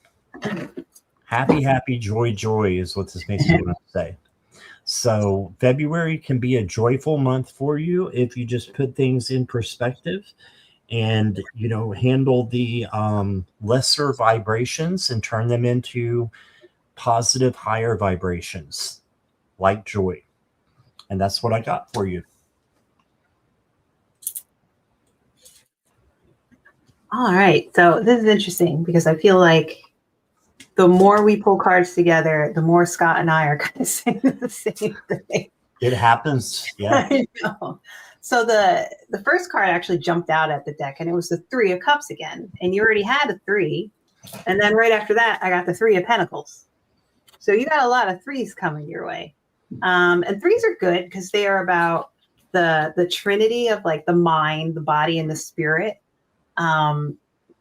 Happy, happy, joy, joy is what this makes me want to say. So February can be a joyful month for you if you just put things in perspective and, handle the lesser vibrations and turn them into positive, higher vibrations like joy. And that's what I got for you. All right. So this is interesting because I feel like the more we pull cards together, the more Scott and I are kind of saying the same thing. It happens. Yeah. I know. So the first card actually jumped out at the deck, and it was the Three of Cups again. And you already had a 3. And then right after that, I got the 3 of Pentacles. So you got a lot of 3s coming your way. And 3s are good because they are about the trinity of like the mind, the body, and the spirit.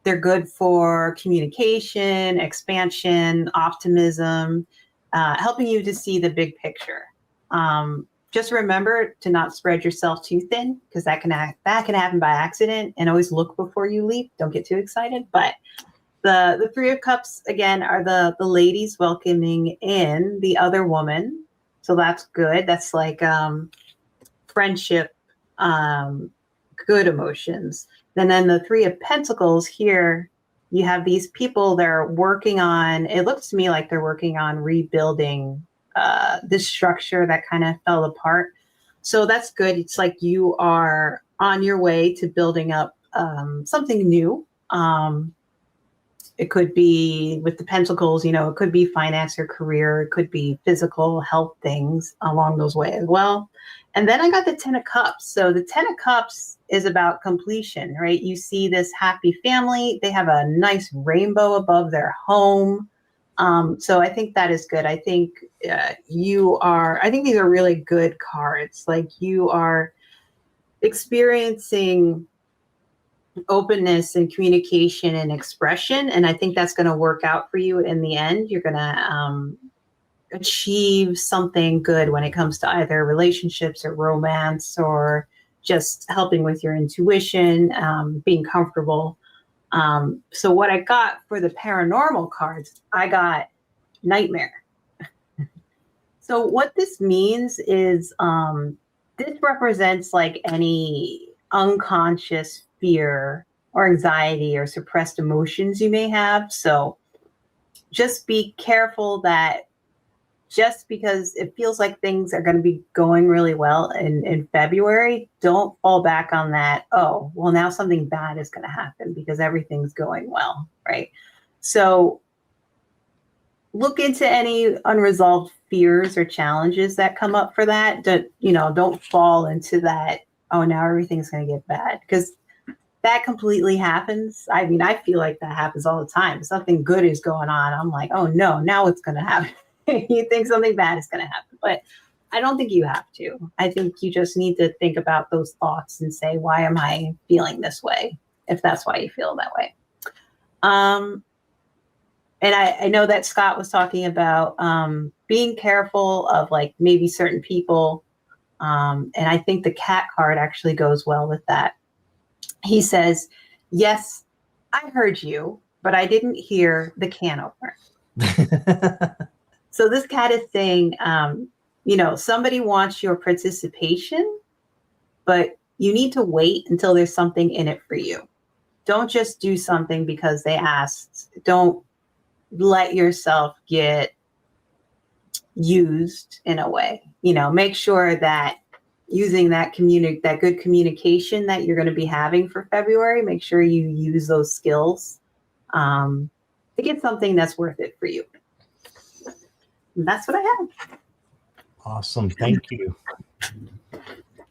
They're good for communication, expansion, optimism, helping you to see the big picture. Just remember to not spread yourself too thin, because that can happen by accident. And always look before you leap. Don't get too excited. But The Three of Cups again are the ladies welcoming in the other woman, so that's good. That's like friendship, good emotions. And then the Three of Pentacles here, you have these people that are working on. It looks to me like they're working on rebuilding this structure that kind of fell apart. So that's good. It's like you are on your way to building up something new. It could be with the pentacles, you know, it could be finance or career. It could be physical health things along those ways as well. And then I got the 10 of Cups. So the 10 of Cups is about completion, right? You see this happy family. They have a nice rainbow above their home. So I think that is good. I think I think these are really good cards. Like you are experiencing openness and communication and expression. And I think that's going to work out for you in the end. You're going to achieve something good when it comes to either relationships or romance or just helping with your intuition, being comfortable. So what I got for the paranormal cards, I got nightmare. So what this means is this represents like any unconscious fear or anxiety or suppressed emotions you may have. So just be careful that just because it feels like things are going to be going really well in February, don't fall back on that. Oh, well, now something bad is going to happen because everything's going well, right? So look into any unresolved fears or challenges that come up for that. Don't fall into that, oh, now everything's going to get bad, because that completely happens. I mean, I feel like that happens all the time. If something good is going on, I'm like, oh no, now it's going to happen. You think something bad is going to happen, but I don't think you have to. I think you just need to think about those thoughts and say, why am I feeling this way? If that's why you feel that way. And I know that Scott was talking about being careful of like maybe certain people. And I think the cat card actually goes well with that. He says, yes, I heard you, but I didn't hear the can opener. So this cat is saying, somebody wants your participation, but you need to wait until there's something in it for you. Don't just do something because they asked. Don't let yourself get used in a way. Make sure that using that good communication that you're going to be having for February, make sure you use those skills to get something that's worth it for you. And that's what I have. Awesome. Thank you.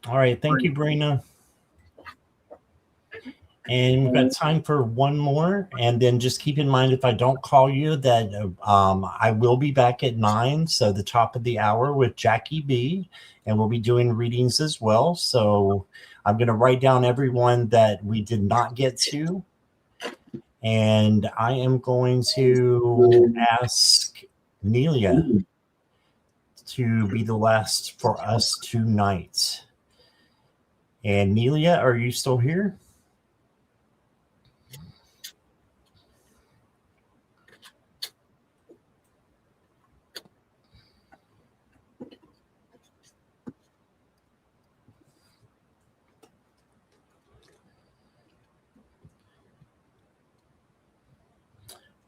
All right. Thank you, Brina. And we've got time for one more. And then just keep in mind, if I don't call you, that I will be back at 9. So the top of the hour with Jackie B. And we'll be doing readings as well. So I'm going to write down everyone that we did not get to. And I am going to ask Nelia to be the last for us tonight. And Nelia, are you still here?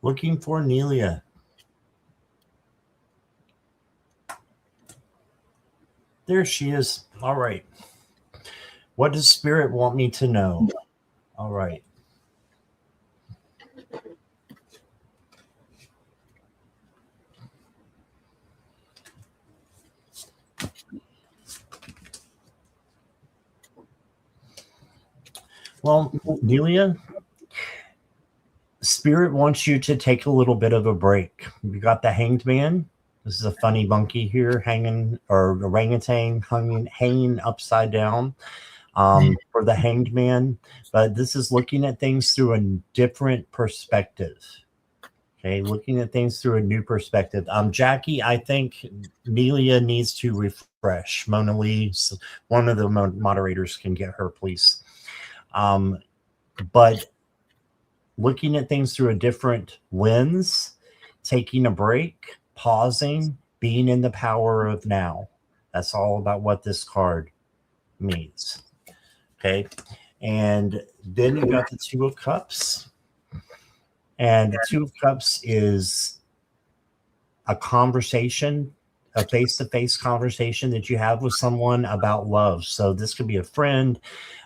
Looking for Nelia. There she is. All right. What does Spirit want me to know? All right. Well, Nelia, Spirit wants you to take a little bit of a break. You got the Hanged Man. This is a funny monkey here hanging, or orangutan hanging upside down for the Hanged Man. But this is looking at things through a different perspective. Okay, looking at things through a new perspective. Jackie, I think Nelia needs to refresh. Mona Lee, one of the moderators can get her, please. But looking at things through a different lens, taking a break, pausing, being in the power of now. That's all about what this card means. Okay. And then you got the Two of Cups. And the Two of Cups is a conversation, a face-to-face conversation that you have with someone about love. So this could be a friend,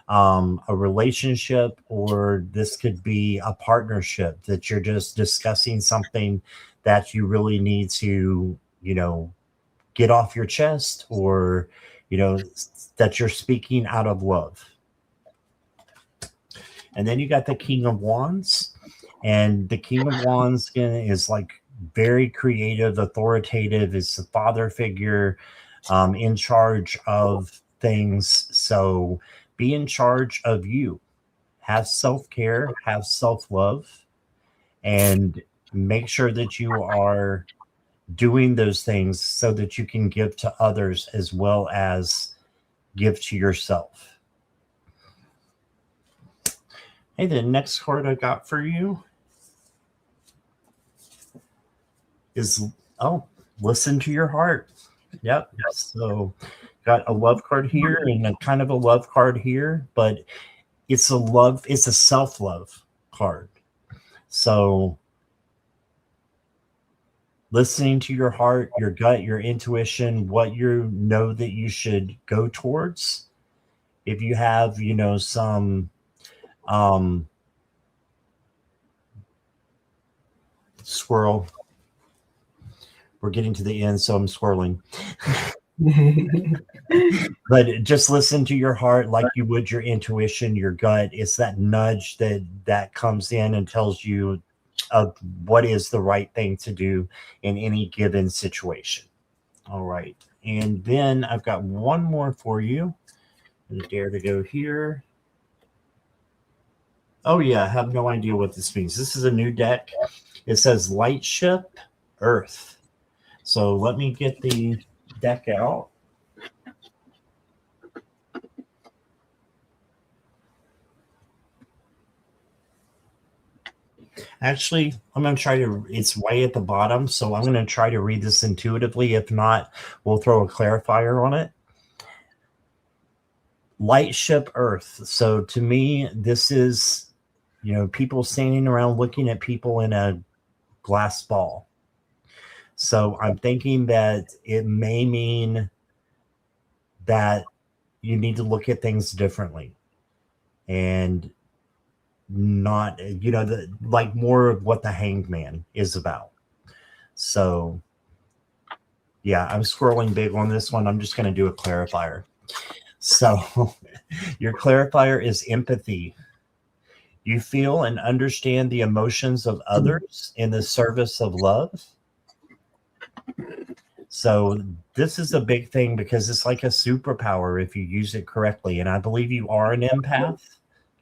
a relationship, or this could be a partnership that you're just discussing something that you really need to, get off your chest, or, that you're speaking out of love. And then you got the King of Wands. And the King of Wands is like very creative, authoritative. It's the father figure in charge of things. So be in charge of you. Have self-care, have self-love, and make sure that you are doing those things so that you can give to others as well as give to yourself. Hey, the next card I got for you is, listen to your heart. Yep. So got a love card here and a kind of a love card here, but it's a self-love card. So listening to your heart, your gut, your intuition, what you know that you should go towards. If you have, some squirrel. We're getting to the end, so I'm swirling. But just listen to your heart like you would your intuition, your gut. It's that nudge that comes in and tells you of what is the right thing to do in any given situation. All right. And then I've got one more for you. I dare to go here. Oh, yeah. I have no idea what this means. This is a new deck. It says Lightship Earth. So let me get the deck out. Actually, I'm going to try to, it's way at the bottom, so I'm going to try to read this intuitively. If not, we'll throw a clarifier on it. Lightship Earth. So to me, this is, people standing around looking at people in a glass ball. So I'm thinking that it may mean that you need to look at things differently and not, like more of what the Hanged Man is about. So yeah, I'm scrolling big on this one. I'm just going to do a clarifier. So your clarifier is empathy. You feel and understand the emotions of others in the service of love. So this is a big thing because it's like a superpower if you use it correctly. And I believe you are an empath,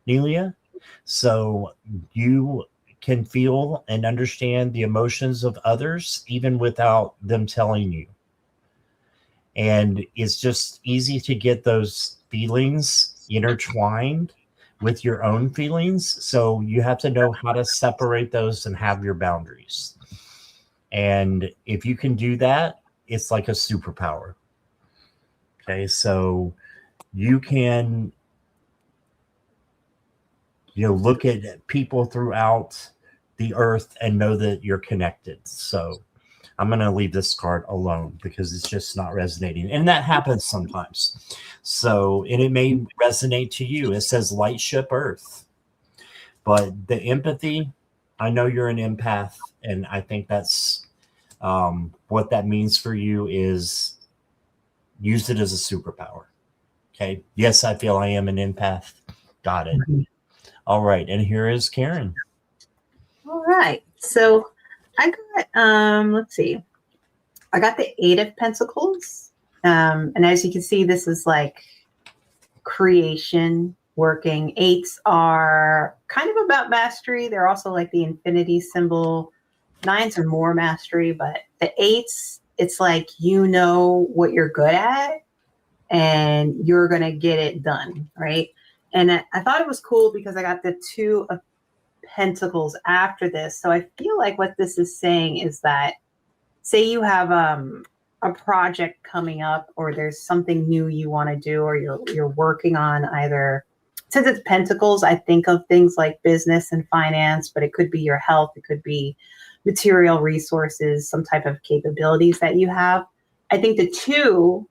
Nelia. So you can feel and understand the emotions of others even without them telling you. And it's just easy to get those feelings intertwined with your own feelings. So you have to know how to separate those and have your boundaries. And if you can do that, it's like a superpower. Okay, so you can, look at people throughout the earth and know that you're connected. So I'm going to leave this card alone because it's just not resonating. And that happens sometimes. So, and it may resonate to you. It says Lightship Earth. But the empathy, I know you're an empath, and I think that's what that means for you is use it as a superpower. Okay. Yes, I feel I am an empath. Got it. All right. And here is Karen. All right. So I got, let's see. I got the 8 of Pentacles. And as you can see, this is like creation, working. 8s are kind of about mastery. They're also like the infinity symbol. 9s are more mastery, but the 8s, it's like what you're good at and you're going to get it done, right? And I thought it was cool because I got the 2 of Pentacles after this. So I feel like what this is saying is that, say you have a project coming up, or there's something new you want to do, or you're working on, either, since it's Pentacles, I think of things like business and finance, but it could be your health, it could be material resources, some type of capabilities that you have. I think the two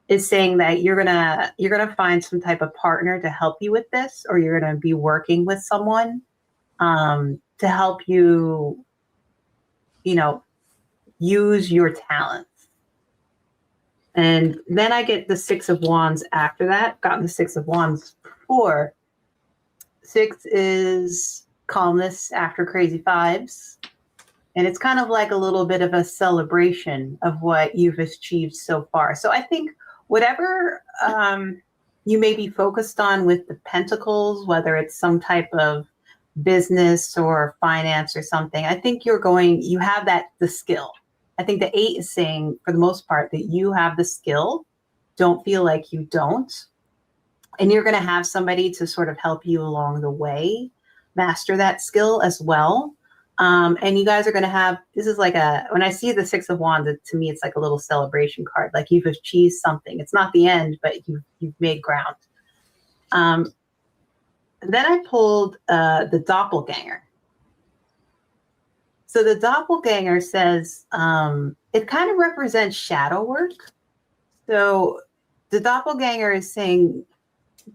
is saying that you're gonna find some type of partner to help you with this, or you're gonna be working with someone to help you, use your talents. And then I get the Six of Wands after that. Gotten the Six of Wands before. Six is calmness after crazy vibes. And it's kind of like a little bit of a celebration of what you've achieved so far. So I think whatever you may be focused on with the Pentacles, whether it's some type of business or finance or something, I think you have the skill. I think the 8 is saying, for the most part, that you have the skill. Don't feel like you don't. And you're going to have somebody to sort of help you along the way, master that skill as well. And you guys are going to have, this is like when I see the Six of Wands, to me, it's like a little celebration card. Like you've achieved something. It's not the end, but you've made ground. Then I pulled the doppelganger. So the doppelganger says, it kind of represents shadow work. So the doppelganger is saying,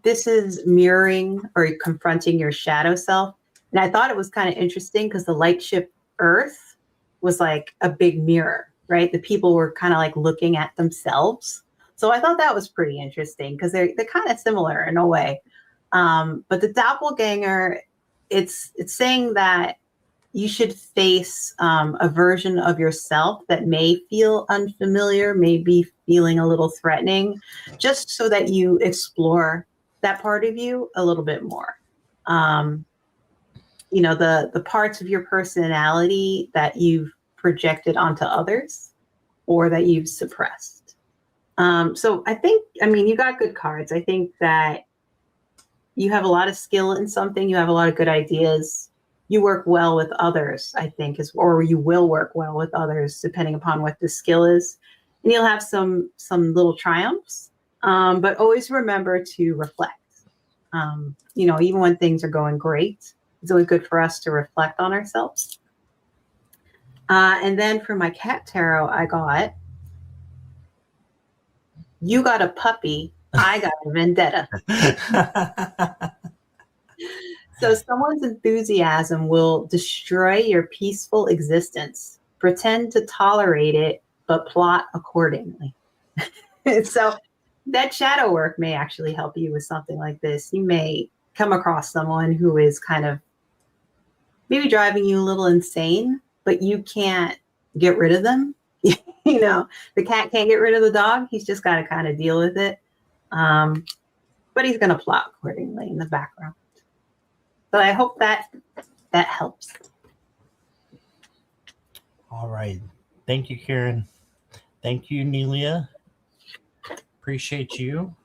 this is mirroring or confronting your shadow self. And I thought it was kind of interesting because the light ship Earth was like a big mirror, right? The people were kind of like looking at themselves. So I thought that was pretty interesting because they're kind of similar in a way. But the doppelganger, it's saying that you should face a version of yourself that may feel unfamiliar, may be feeling a little threatening, just so that you explore that part of you a little bit more. The parts of your personality that you've projected onto others or that you've suppressed. So you got good cards. I think that you have a lot of skill in something. You have a lot of good ideas. You work well with others, I think, or you will work well with others, depending upon what the skill is. And you'll have some little triumphs, but always remember to reflect. Even when things are going great, it's always good for us to reflect on ourselves. And then for my cat tarot, I got, you got a puppy, I got a vendetta. So someone's enthusiasm will destroy your peaceful existence. Pretend to tolerate it, but plot accordingly. So that shadow work may actually help you with something like this. You may come across someone who is kind of maybe driving you a little insane, but you can't get rid of them. The cat can't get rid of the dog. He's just got to kind of deal with it. But he's going to plot accordingly in the background. So I hope that helps. All right. Thank you, Karen. Thank you, Nelia. Appreciate you.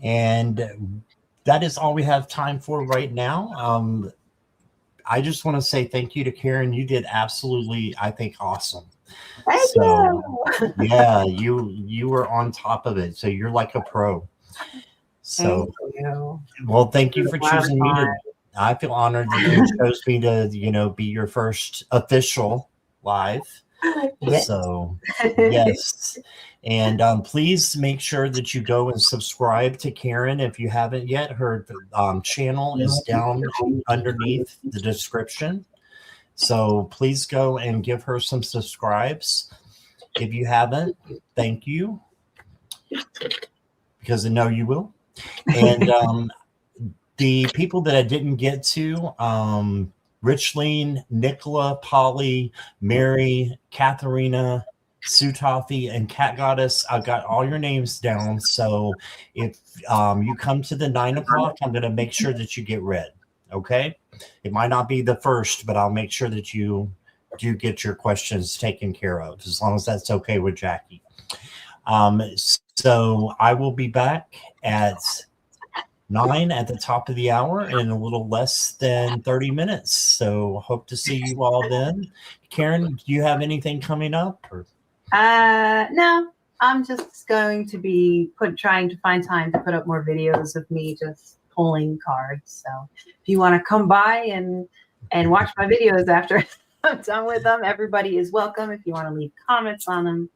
And that is all we have time for right now. I just want to say thank you to Karen. You did absolutely, I think, awesome. Thank you. Yeah, you were on top of it. So you're like a pro. So, well, thank you for choosing me. I feel honored that you chose me to, be your first official live. Yes. So, yes. And please make sure that you go and subscribe to Karen if you haven't yet. Her channel is down underneath the description. So please go and give her some subscribes. If you haven't, thank you. Because I know you will. And the people that I didn't get to, Richleen, Nicola, Polly, Mary, Katharina, Sutafi, and Cat Goddess, I've got all your names down. So if you come to the 9 o'clock, I'm going to make sure that you get read. Okay? It might not be the first, but I'll make sure that you do get your questions taken care of, as long as that's okay with Jackie. So I will be back at 9 at the top of the hour in a little less than 30 minutes. So hope to see you all then. Karen, do you have anything coming up? Or? No, I'm just going to be trying to find time to put up more videos of me just pulling cards. So if you want to come by and watch my videos after I'm done with them, everybody is welcome. If you want to leave comments on them,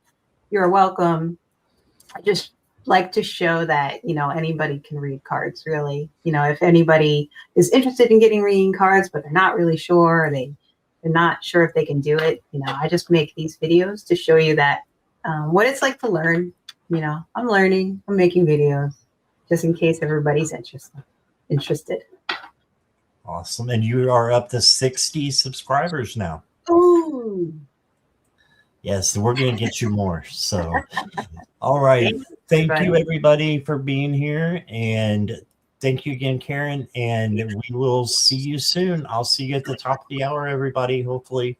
you're welcome. I just like to show that, anybody can read cards, really. If anybody is interested in getting reading cards, but they're not really sure, they're not sure if they can do it, I just make these videos to show you that what it's like to learn. I'm learning, I'm making videos just in case everybody's interested. Awesome. And you are up to 60 subscribers now. Ooh. Yes, we're going to get you more. So, all right. Thank you, everybody, for being here. And thank you again, Karen. And we will see you soon. I'll see you at the top of the hour, everybody, hopefully.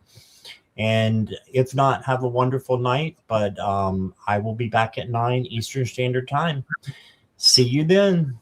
And if not, have a wonderful night. But I will be back at 9 Eastern Standard Time. See you then.